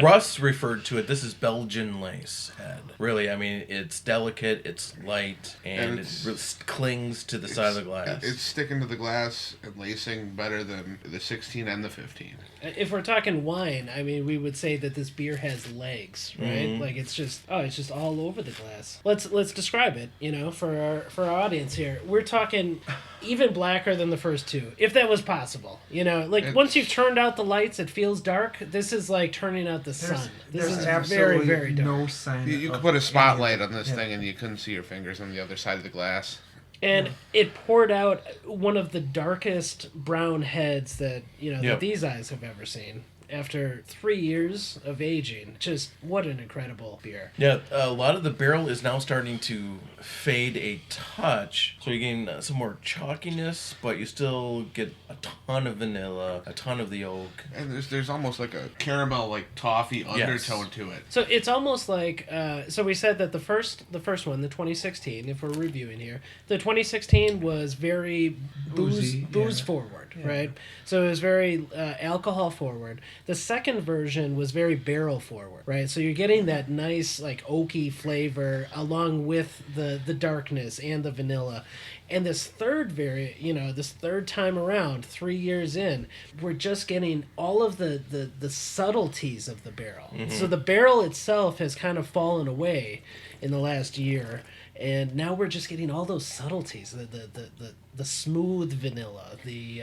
Russ referred to it, this is Belgian lace head. Really, I mean, it's delicate, it's light, and it really clings to the side of the glass. It's sticking to the glass and lacing better than the 16 and the 15. If we're talking wine, I mean, we would say that this beer has legs, right? Mm-hmm. Like it's just all over the glass. Let's describe it, for our audience here. We're talking even blacker than the first two, if that was possible. Once you've turned out the lights, it feels dark. This is like turning out the sun. This is very, very dark. No sign. You could put a spotlight on this thing and you couldn't see your fingers on the other side of the glass. And it poured out one of the darkest brown heads that that these eyes have ever seen. After 3 years of aging, just what an incredible beer. Yeah, a lot of the barrel is now starting to fade a touch, so you're getting some more chalkiness, but you still get a ton of vanilla, a ton of the oak. And there's almost like a caramel, like toffee undertone to it. So it's almost like so we said that the first one, the 2016, if we're reviewing here, the 2016 was very booze forward, right? So it was very alcohol forward. The second version was very barrel forward, right? So you're getting that nice like oaky flavor along with the darkness and the vanilla. And this third this third time around, 3 years in, we're just getting all of the subtleties of the barrel. Mm-hmm. So the barrel itself has kind of fallen away in the last year. And now we're just getting all those subtleties, the smooth vanilla, the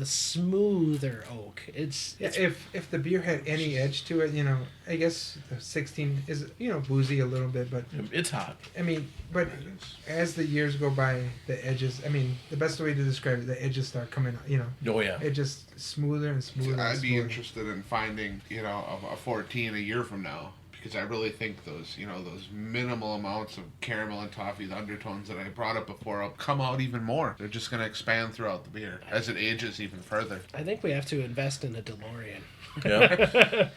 smoother oak. It's if the beer had any edge to it, I guess the 16 is boozy a little bit, but it's hot. I mean, but as the years go by, the edges. I mean, the best way to describe it, the edges start coming out. Oh yeah. It just smoother and smoother. I'd be interested in finding a 14 a year from now. Because I really think those minimal amounts of caramel and toffee, the undertones that I brought up before, will come out even more. They're just going to expand throughout the beer as it ages even further. I think we have to invest in a DeLorean. Yeah.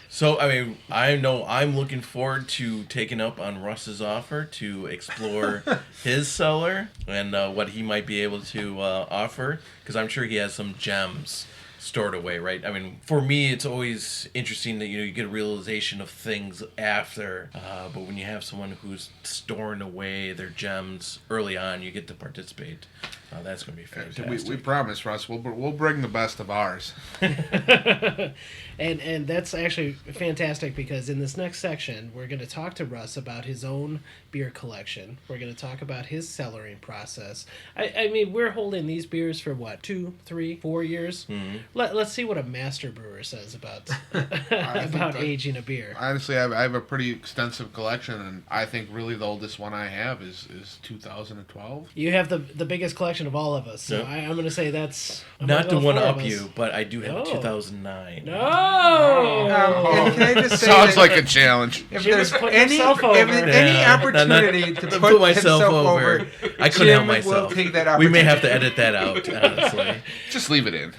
So, I mean, I know I'm looking forward to taking up on Russ's offer to explore his cellar and what he might be able to offer, because I'm sure he has some gems stored away, right? I mean, for me, it's always interesting that you get a realization of things after, but when you have someone who's storing away their gems early on, you get to participate Oh, that's going to be fantastic. We promise, Russ. We'll bring the best of ours. And that's actually fantastic because in this next section, we're going to talk to Russ about his own beer collection. We're going to talk about his cellaring process. I mean, we're holding these beers for what, 2, 3, 4 years? Mm-hmm. Let's see what a master brewer says about aging a beer. Honestly, I have a pretty extensive collection, and I think really the oldest one I have is 2012. You have the biggest collection of all of us, so I'm going to say that's... Not to one-up you, but I do have a 2009. No! And can I just say Sounds that like a challenge. if Jim there's is putting any himself over. any opportunity to put myself over, I couldn't help myself. Will take that we may opportunity. have to edit that out, honestly. Just leave it in.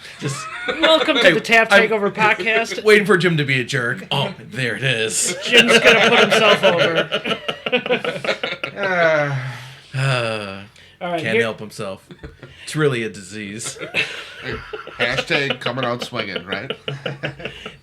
Welcome to the Tap Takeover Podcast. Waiting for Jim to be a jerk. Oh, there it is. Jim's going to put himself over. All right, Can't help himself. It's really a disease. Hashtag coming out swinging, right?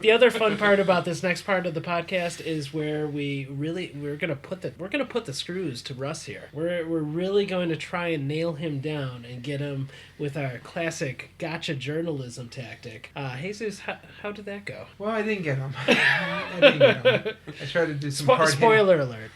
The other fun part about this next part of the podcast is where we're gonna put the screws to Russ here. We're really going to try and nail him down and get him with our classic gotcha journalism tactic. Jesus, how did that go? Well, I didn't get him. I tried to do some spoiler alert.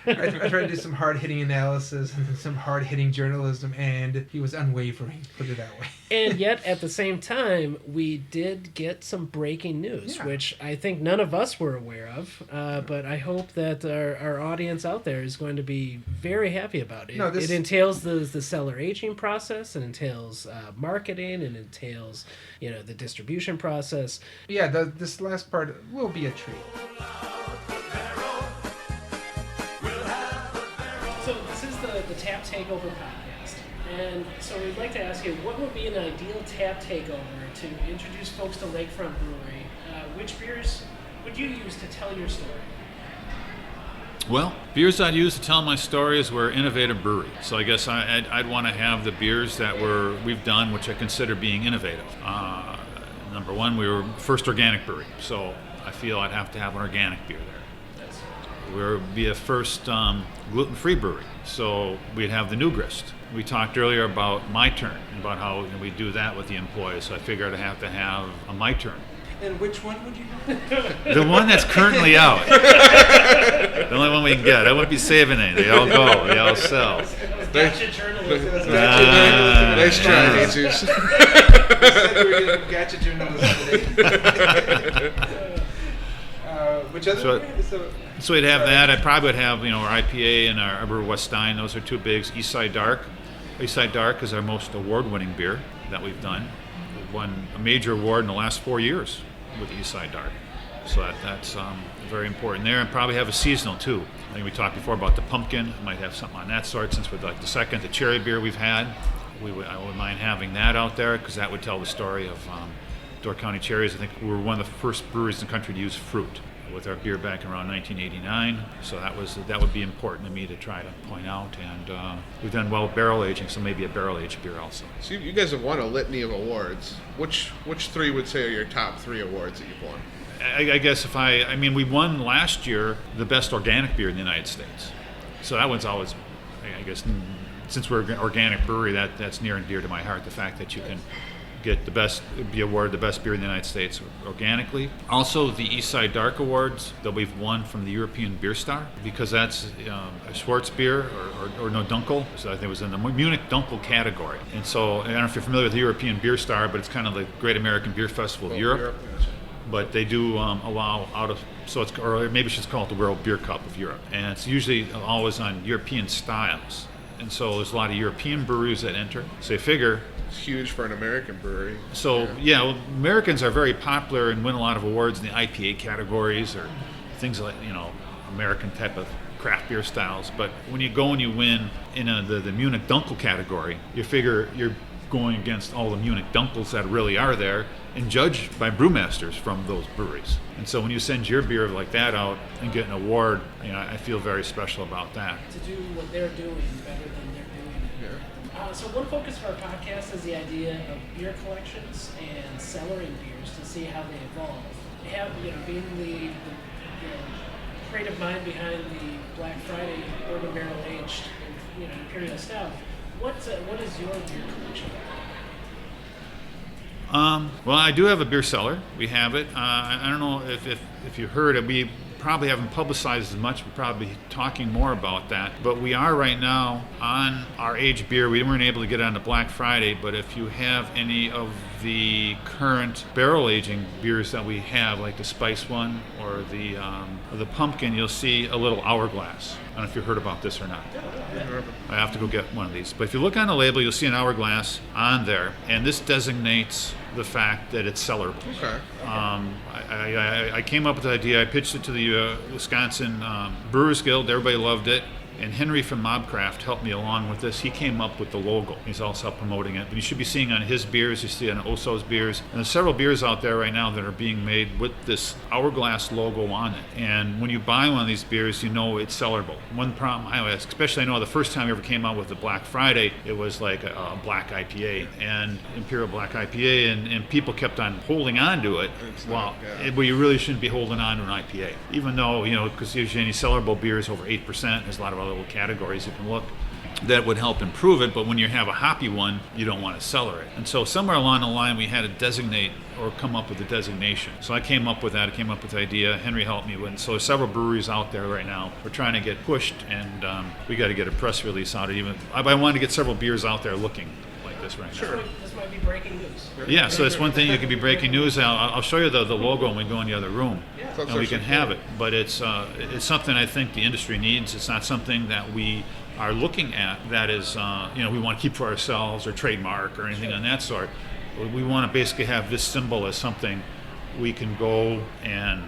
I tried to do some hard-hitting analysis and some hard-hitting journalism, and he was unwavering, put it that way. And yet, at the same time, we did get some breaking news, which I think none of us were aware of, but I hope that our audience out there is going to be very happy about it. It entails the cellar-aging process, it entails marketing, and it entails the distribution process. Yeah, this last part will be a treat. So this is the Tap Takeover Podcast, and so we'd like to ask you, what would be an ideal tap takeover to introduce folks to Lakefront Brewery? Which beers would you use to tell your story? Well, beers I'd use to tell my stories were innovator brewery. So I guess I'd want to have the beers that we've done, which I consider being innovative. Number one, we were first organic brewery, so I feel I'd have to have an organic beer there. We'll be a first gluten-free brewery, so we'd have the new grist. We talked earlier about My Turn, about how we do that with the employees, so I figured I'd have to have a My Turn. And which one would you have? The one that's currently out. The only one we can get. I wouldn't be saving any. They all go. They all sell. Gotcha journalism. Nice try, Jesus. Said we were getting gotcha journalism today. Which other? So we'd have that. I probably would have, our IPA and our Brewer West Stein. Those are two bigs. Eastside Dark. Eastside Dark is our most award-winning beer that we've done. We've won a major award in the last 4 years with Eastside Dark. So that's very important there. And probably have a seasonal too. I think we talked before about the pumpkin. I might have something on that sort since we're like the cherry beer we've had. I wouldn't mind having that out there because that would tell the story of Door County cherries. I think we were one of the first breweries in the country to use fruit with our beer back around 1989, so that would be important to me to try to point out. And we've done well with barrel aging, so maybe a barrel aged beer also. So you guys have won a litany of awards. Which three would say are your top 3 awards that you've won? I guess we won last year the best organic beer in the United States. So that one's always, I guess, since we're an organic brewery, that's near and dear to my heart. The fact that you can be awarded the best beer in the United States organically. Also, the Eastside Dark Awards that we've won from the European Beer Star, because that's a Schwartz beer or no Dunkel. So I think it was in the Munich Dunkel category. And so I don't know if you're familiar with the European Beer Star, but it's kind of the Great American Beer Festival of Europe. But they do allow or maybe it's just called the World Beer Cup of Europe. And it's usually always on European styles. And so there's a lot of European breweries that enter. So you figure it's huge for an American brewery. So Americans are very popular and win a lot of awards in the IPA categories or things like American type of craft beer styles. But when you go and you win in the Munich Dunkel category, you figure you're going against all the Munich Dunkels that really are there and judged by brewmasters from those breweries. And so when you send your beer like that out and get an award, I feel very special about that. To do what they're doing better than they're doing it. Yeah. So one focus of our podcast is the idea of beer collections and cellaring beers to see how they evolve. Being the creative mind behind the Black Friday bourbon barrel aged Imperial Stout, What is your beer collection? Well, I do have a beer cellar. We have it. I don't know if you heard it. We probably haven't publicized as much. We're probably talking more about that. But we are right now on our aged beer. We weren't able to get it on the Black Friday, but if you have any of the current barrel aging beers that we have, like the spice one or the pumpkin, you'll see a little hourglass. I don't know if you heard about this or not. I have to go get one of these. But if you look on the label, you'll see an hourglass on there, and this designates the fact that it's cellarable. Okay. I came up with the idea. I pitched it to the Wisconsin Brewers Guild. Everybody loved it. And Henry from Mobcraft helped me along with this. He came up with the logo. He's also promoting it. But you should be seeing on his beers, you see on Oso's beers. And there's several beers out there right now that are being made with this hourglass logo on it. And when you buy one of these beers, you know it's cellarable. One problem I have, especially I know the first time we ever came out with the Black Friday, it was like a black IPA and Imperial Black IPA, and people kept on holding on to it. Well, you really shouldn't be holding on to an IPA. Even though, because usually any cellarable beer is over 8%, there's a lot of other little categories you can look that would help improve it, but when you have a hoppy one, you don't want to cellar it. And so somewhere along the line, we had to designate or come up with a designation. So I came up with that. I came up with the idea. Henry helped me with it. So there's several breweries out there right now. We're trying to get pushed, and we got to get a press release out. I wanted to get several beers out there looking like this right now. This might be breaking news. Yeah, so that's one thing you could be breaking news. I'll show you the logo when we go in the other room, and we can have it. But it's something I think the industry needs. It's not something that we are looking at that is, we want to keep for ourselves or trademark or anything on that sort. We want to basically have this symbol as something we can go and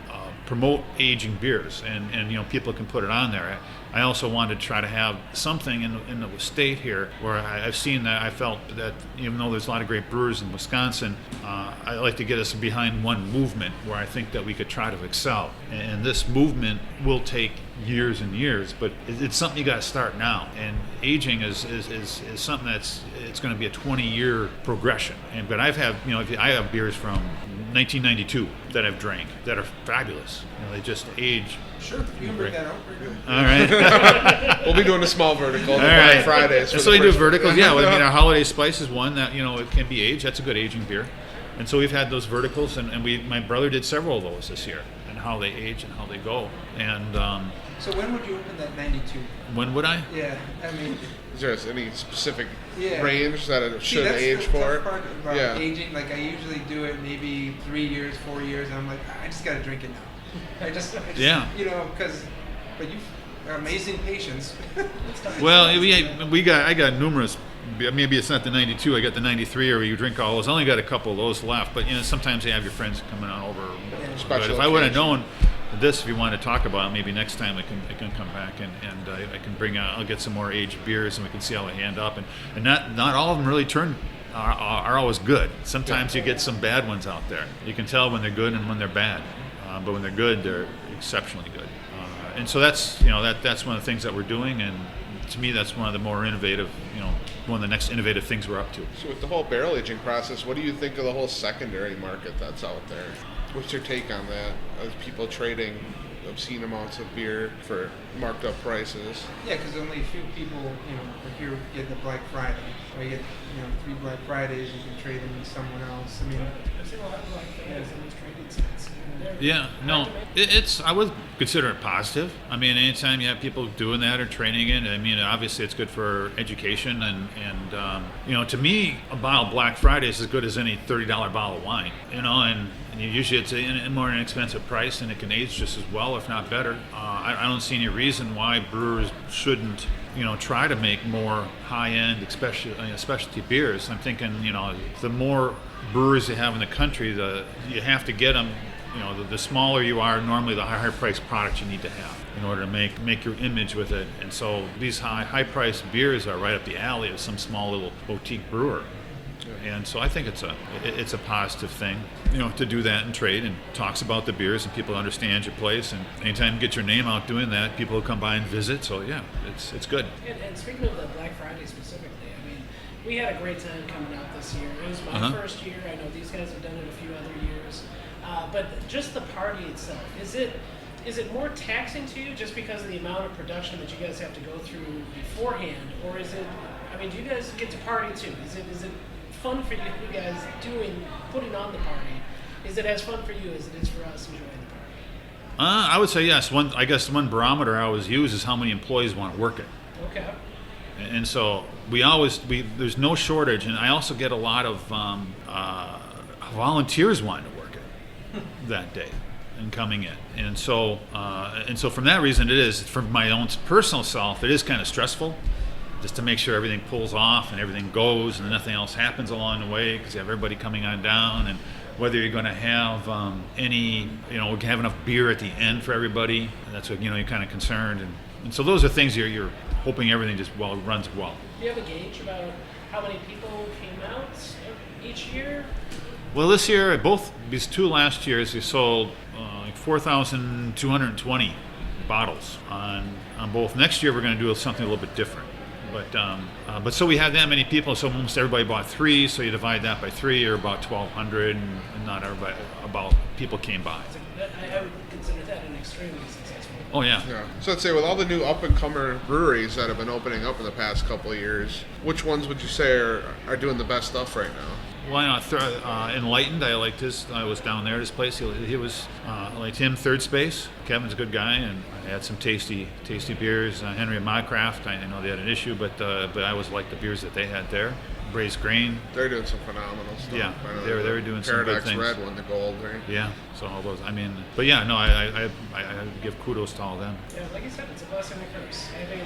promote aging beers, and people can put it on there. I also wanted to try to have something in the state here where I've seen that. I felt that even though there's a lot of great brewers in Wisconsin, I like to get us behind one movement where I think that we could try to excel. And this movement will take years and years, but it's something you got to start now. And aging is something it's going to be a 20-year progression. But I have beers from 1992 that I've drank that are fabulous. They just age. Sure, you can bring that out. All right. We'll be doing a small vertical on All Black right. Fridays. So we do verticals. Yeah, our holiday spice is one that it can be aged. That's a good aging beer. And so we've had those verticals, and my brother did several of those this year, and how they age and how they go. And so when would you open that 92? when would I? Yeah, I mean, Is there any specific Yeah. range that it should that's age the for? tough part about Yeah. aging. Like I usually do it maybe 3 years, 4 years, and I'm like, I just gotta drink it now. I just Yeah. But you've amazing patience. Well, I got numerous. Maybe it's not the 92. I got the 93, or you drink all those. I only got a couple of those left. But sometimes you have your friends coming on over. But if I would have known this, if you want to talk about it, maybe next time I can come back and I can bring out. I'll get some more aged beers and we can see how they hand up. And not all of them really are always good. Sometimes you get some bad ones out there. You can tell when they're good and when they're bad. But when they're good, they're exceptionally good. And so that's one of the things that we're doing, and to me that's one of the more innovative, one of the next innovative things we're up to. So with the whole barrel aging process, what do you think of the whole secondary market that's out there? What's your take on that? Of people trading obscene amounts of beer for marked up prices? Yeah, because only a few people, are here get the Black Friday. So you get, 3 Black Fridays, you can trade them with someone else. I mean, I've seen a lot of Black Fridays in these trading sites. Yeah, no, I would consider it positive. I mean, anytime you have people doing that or training it, I mean, obviously it's good for education, and to me, a bottle of Black Friday is as good as any $30 bottle of wine, and usually it's a more inexpensive price, and it can age just as well, if not better. I don't see any reason why brewers shouldn't, try to make more high-end, specialty beers. I'm thinking, the more brewers you have in the country, you have to get them. The smaller you are, normally the higher priced product you need to have in order to make your image with it. And so these high priced beers are right up the alley of some small little boutique brewer. And so I think it's a positive thing, to do that and trade, and talks about the beers, and people understand your place. And anytime you get your name out doing that, people will come by and visit. So yeah, it's good. And speaking of the Black Friday specifically, I mean, we had a great time coming out this year. It was my first year. I know these guys have done it a few other years. But just the party itself, is it more taxing to you just because of the amount of production that you guys have to go through beforehand, or is it I mean, do you guys get to party too? Is it fun for you guys putting on the party? Is it as fun for you as it is for us enjoying the party? I would say yes. I guess one barometer I always use is how many employees want to work it. Okay. And so there's no shortage, and I also get a lot of volunteers wanting to work it that day and coming in, and so from that reason, it is for my own personal self. It is kind of stressful, just to make sure everything pulls off and everything goes and nothing else happens along the way, because you have everybody coming on down, and whether you're going to have have enough beer at the end for everybody. That's what you're kind of concerned, and so those are things you're hoping everything just runs well. Do you have a gauge about how many people came out each year? Well, this year, these 2 last years, we sold like 4,220 bottles on both. Next year, we're going to do something a little bit different. But so we had that many people, so almost everybody bought 3, so you divide that by 3, or about 1,200, and not everybody, about people came by. I would consider that an extremely successful. Oh, yeah. So I'd say with all the new up-and-comer breweries that have been opening up in the past couple of years, which ones would you say are doing the best stuff right now? Why not? Enlightened, I liked his. I was down there at his place. He was, I liked him. Third Space. Kevin's a good guy, and I had some tasty beers. Henry and Craft. I know they had an issue, but I always liked the beers that they had there. Braised Grain. They're doing some phenomenal stuff. Yeah, they were doing some good things. Paradox Red won the gold, right? Yeah, so all those. I mean, but yeah, no, I give kudos to all of them. Yeah, like you said, it's a blessing and a curse. I mean,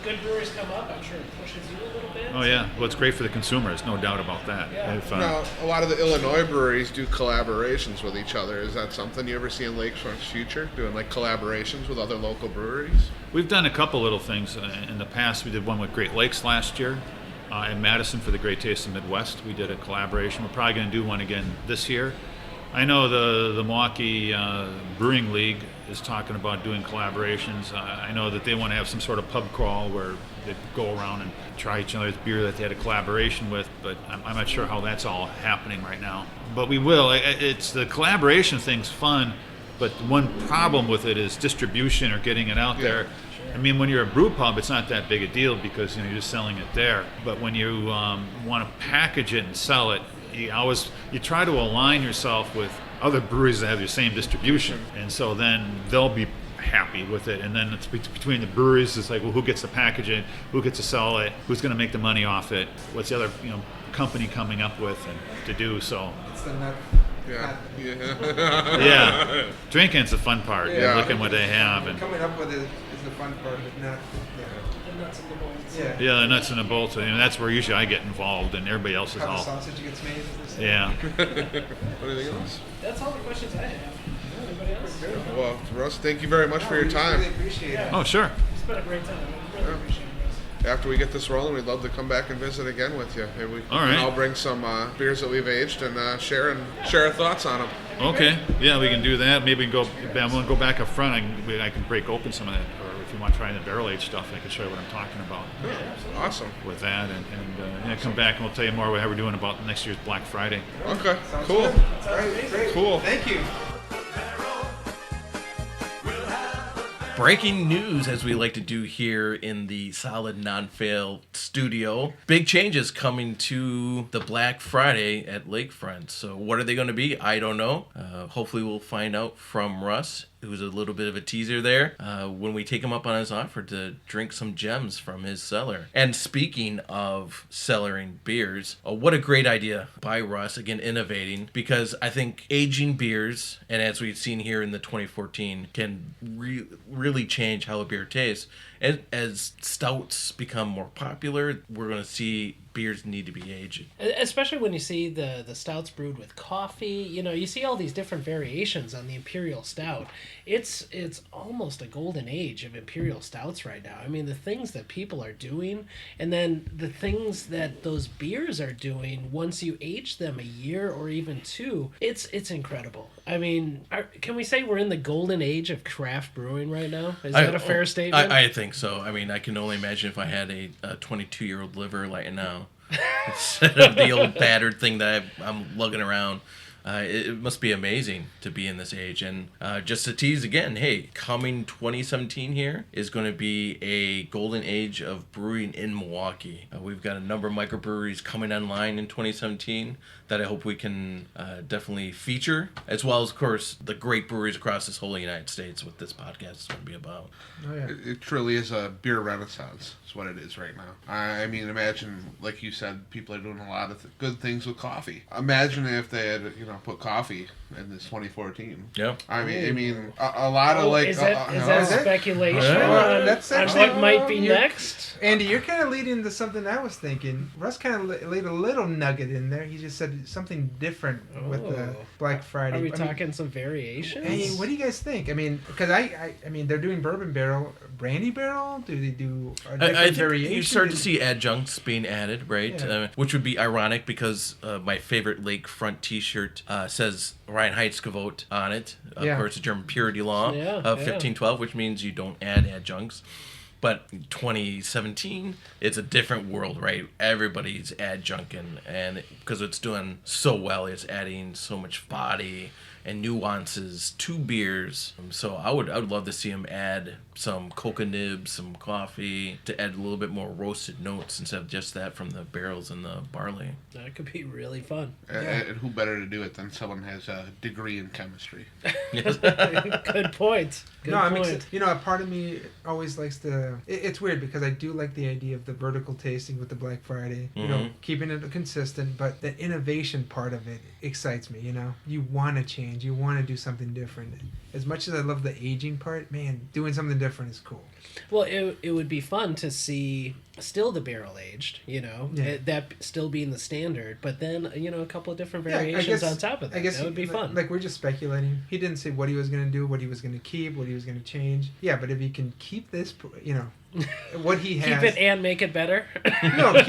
good breweries come up, I'm sure it pushes you a little bit. Oh yeah, well, it's great for the consumers, no doubt about that. Yeah. Now, a lot of the Illinois breweries do collaborations with each other. Is that something you ever see in Lakefront's future, doing like collaborations with other local breweries? We've done a couple little things in the past. We did one with Great Lakes last year. In Madison for the Great Taste of the Midwest, we did a collaboration. We're probably going to do one again this year. I know the Milwaukee Brewing League is talking about doing collaborations. I know that they want to have some sort of pub crawl where they go around and try each other's beer that they had a collaboration with, but I'm not sure how that's all happening right now. But we will. It's the collaboration thing's fun, but one problem with it is distribution or getting it out there. I mean, when you're a brew pub, it's not that big a deal because you're just selling it there. But when you want to package it and sell it, you try to align yourself with other breweries that have your same distribution, and so then they'll be happy with it. And then it's between the breweries. It's like, well, who gets to package it? Who gets to sell it? Who's going to make the money off it? What's the other company coming up with and to do? So It's the nut. Yeah. yeah, drinking's the fun part. Yeah. Looking what they have and. Coming up with it is the fun part, but not. The nuts and the bolts. Yeah. Yeah, the nuts and the bolts. I mean, that's where usually I get involved, and everybody else is How the all. sausage gets made. Is this Yeah. Anything else? That's all the questions I have. Anybody else? Well, Russ, thank you very much for your time. Really appreciate it. Oh, sure. It's been a great time. I really appreciate it, Russ. After we get this rolling, we'd love to come back and visit again with you. Maybe we All right. can all bring some beers that we've aged and share our thoughts on them. Okay. Yeah, we can do that. Maybe we can go back up front. I can break open some of that, or if you want to try the barrel aged stuff, I can show you what I'm talking about Awesome. with that, and come back and we'll tell you more about how we're doing about next year's Black Friday. Okay. Sounds Cool. good. Great. Cool. Thank you. Breaking news, as we like to do here in the Solid Non-Fail studio. Big changes coming to the Black Friday at Lakefront. So what are they going to be? I don't know. Hopefully we'll find out from Russ, who's a little bit of a teaser there, when we take him up on his offer to drink some gems from his cellar. And speaking of cellaring beers, what a great idea by Russ, again innovating, because I think aging beers, and as we've seen here in the 2014, can really change how a beer tastes. As stouts become more popular, we're going to see beers need to be aged. Especially when you see the stouts brewed with coffee. You see all these different variations on the Imperial Stout. It's almost a golden age of Imperial Stouts right now. I mean, the things that people are doing, and then the things that those beers are doing once you age them a year or even 2, it's incredible. I mean, can we say we're in the golden age of craft brewing right now? Is that a fair statement? I think so. I mean, I can only imagine if I had a 22-year-old liver like now, instead of the old battered thing that I'm lugging around. It must be amazing to be in this age. And just to tease again, hey, coming 2017 here is going to be a golden age of brewing in Milwaukee. We've got a number of microbreweries coming online in 2017 that I hope we can definitely feature, as well as, of course, the great breweries across this whole United States, what this podcast is going to be about. Oh, yeah. It truly is a beer renaissance. Is what it is right now. I mean, imagine, like you said, people are doing a lot of good things with coffee. Imagine if they had, put coffee in this 2014. Yeah. I mean, a lot of Is that speculation That's on actually what might be next? Andy, you're kind of leading to something I was thinking. Russ kind of laid a little nugget in there. He just said something different with the Black Friday. Are we talking some variations? Hey, what do you guys think? I mean, because I mean, they're doing bourbon barrel, brandy barrel. Do they do a different I think variation? you start to see adjuncts being added, right? Yeah. Which would be ironic because my favorite Lakefront T-shirt says Reinheitsgebot on it. Of course, the German purity law of 1512, which means you don't add adjuncts. But 2017, it's a different world, right? Everybody's adjuncting, and because it's doing so well, it's adding so much body and nuances to beers. So I would love to see them add some coca nibs, some coffee, to add a little bit more roasted notes instead of just that from the barrels and the barley. That could be really fun. And who better to do it than someone who has a degree in chemistry? Good point. I mean, a part of me always likes to. It's weird because I do like the idea of the vertical tasting with the Black Friday. Keeping it consistent, but the innovation part of it excites me. You want to change, you want to do something different. As much as I love the aging part, man, doing something different is cool. Well, it would be fun to see still the barrel aged, that still being the standard, but then a couple of different variations on top of that. I guess that would be fun. Like we're just speculating. He didn't say what he was going to do, what he was going to keep, what he was going to change. Yeah, but if he can keep this, what he has, keep it and make it better. No,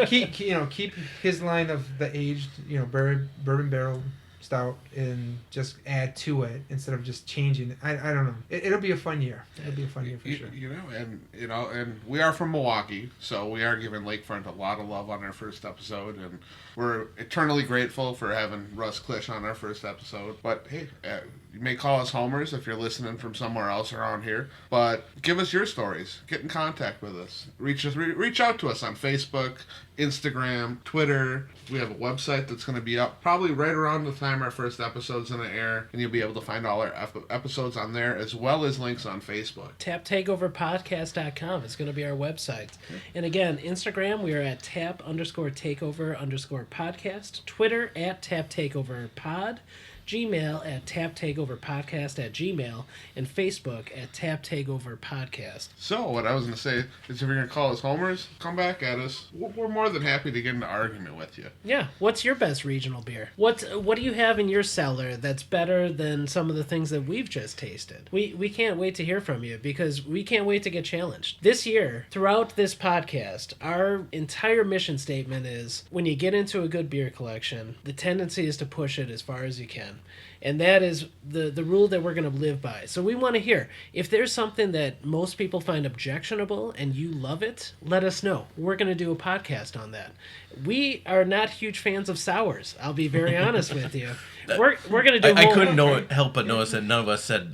keep his line of the aged, bourbon barrel stout and just add to it instead of just changing it. I don't know. It'll be a fun year. It'll be a fun year for sure. And we are from Milwaukee, so we are giving Lakefront a lot of love on our first episode, and we're eternally grateful for having Russ Klisch on our first episode. But hey, you may call us homers if you're listening from somewhere else around here, but give us your stories. Get in contact with us. Reach out to us on Facebook, Instagram, Twitter. We have a website that's going to be up probably right around the time our first episode's in the air, and you'll be able to find all our episodes on there as well as links on Facebook. TapTakeoverPodcast.com is going to be our website. And again, Instagram, we are at tap_takeover_podcast, Twitter at TapTakeoverPod, Gmail at taptakeoverpodcast@gmail, and Facebook at Tap Takeover Podcast. So what I was going to say is if you're going to call us homers, come back at us. We're more than happy to get into argument with you. Yeah. What's your best regional beer? What do you have in your cellar that's better than some of the things that we've just tasted? We can't wait to hear from you because we can't wait to get challenged. This year, throughout this podcast, our entire mission statement is when you get into a good beer collection, the tendency is to push it as far as you can. And that is the rule that we're going to live by. So we want to hear. If there's something that most people find objectionable and you love it, let us know. We're going to do a podcast on that. We are not huge fans of sours. I'll be very honest with you. We're going to do more. I couldn't help but notice that none of us said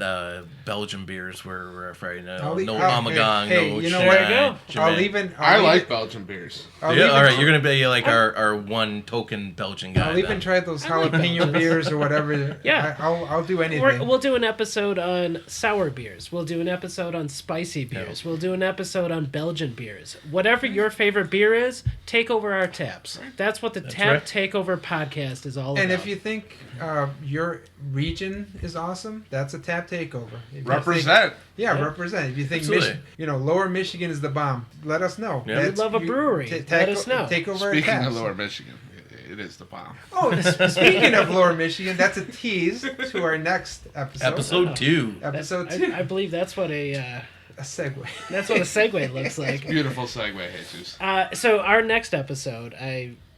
Belgian beers were afraid. No Ommegang, no you know Chardonnay, what? I like Belgian beers. All right, you're going to be like our one token Belgian guy. I'll even try those jalapeno beers or whatever. Yeah. I'll do anything. We'll do an episode on sour beers. We'll do an episode on spicy beers. We'll do an episode on Belgian beers. Whatever your favorite beer is, take over our taps. That's what the Tap Takeover Podcast is all about. And if you think your region is awesome, that's a Tap Takeover. Represent. Represent. If you think Lower Michigan is the bomb, let us know. Yeah. We'd love a brewery. Let us know. Take over our Speaking taps. of Lower Michigan, it is the bomb. Oh, speaking of Lower Michigan, that's a tease to our next episode. Episode 2. Episode 2. I believe that's what a segue. That's what a segue looks like. Beautiful segue, Jesus. So our next episode,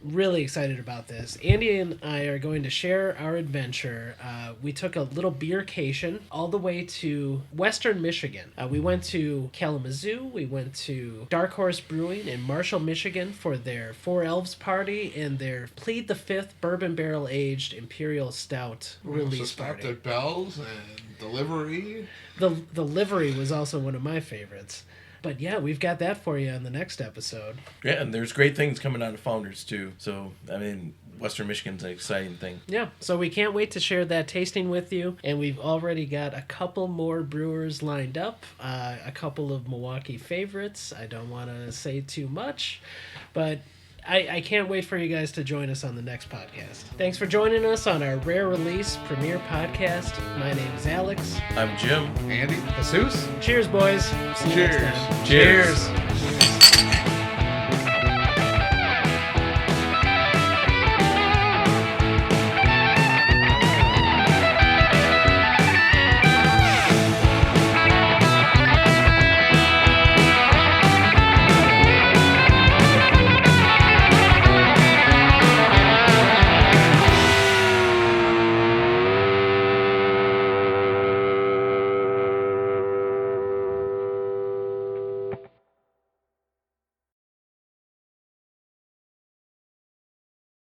really excited about this. Andy and I are going to share our adventure. We took a little beercation all the way to Western Michigan. We went to Kalamazoo. We went to Dark Horse Brewing in Marshall, Michigan for their Four Elves party and their Plead the Fifth Bourbon Barrel Aged Imperial Stout We also release stopped party. at Bell's and Delivery. The livery was also one of my favorites. But yeah, we've got that for you on the next episode. Yeah, and there's great things coming out of Founders too. So, I mean, Western Michigan's an exciting thing. Yeah, so we can't wait to share that tasting with you. And we've already got a couple more brewers lined up, a couple of Milwaukee favorites. I don't want to say too much, but I can't wait for you guys to join us on the next podcast. Thanks for joining us on our rare release premiere podcast. My name is Alex. I'm Jim. Andy? Jesus. Cheers, boys. See you next Cheers. time. Cheers. Cheers.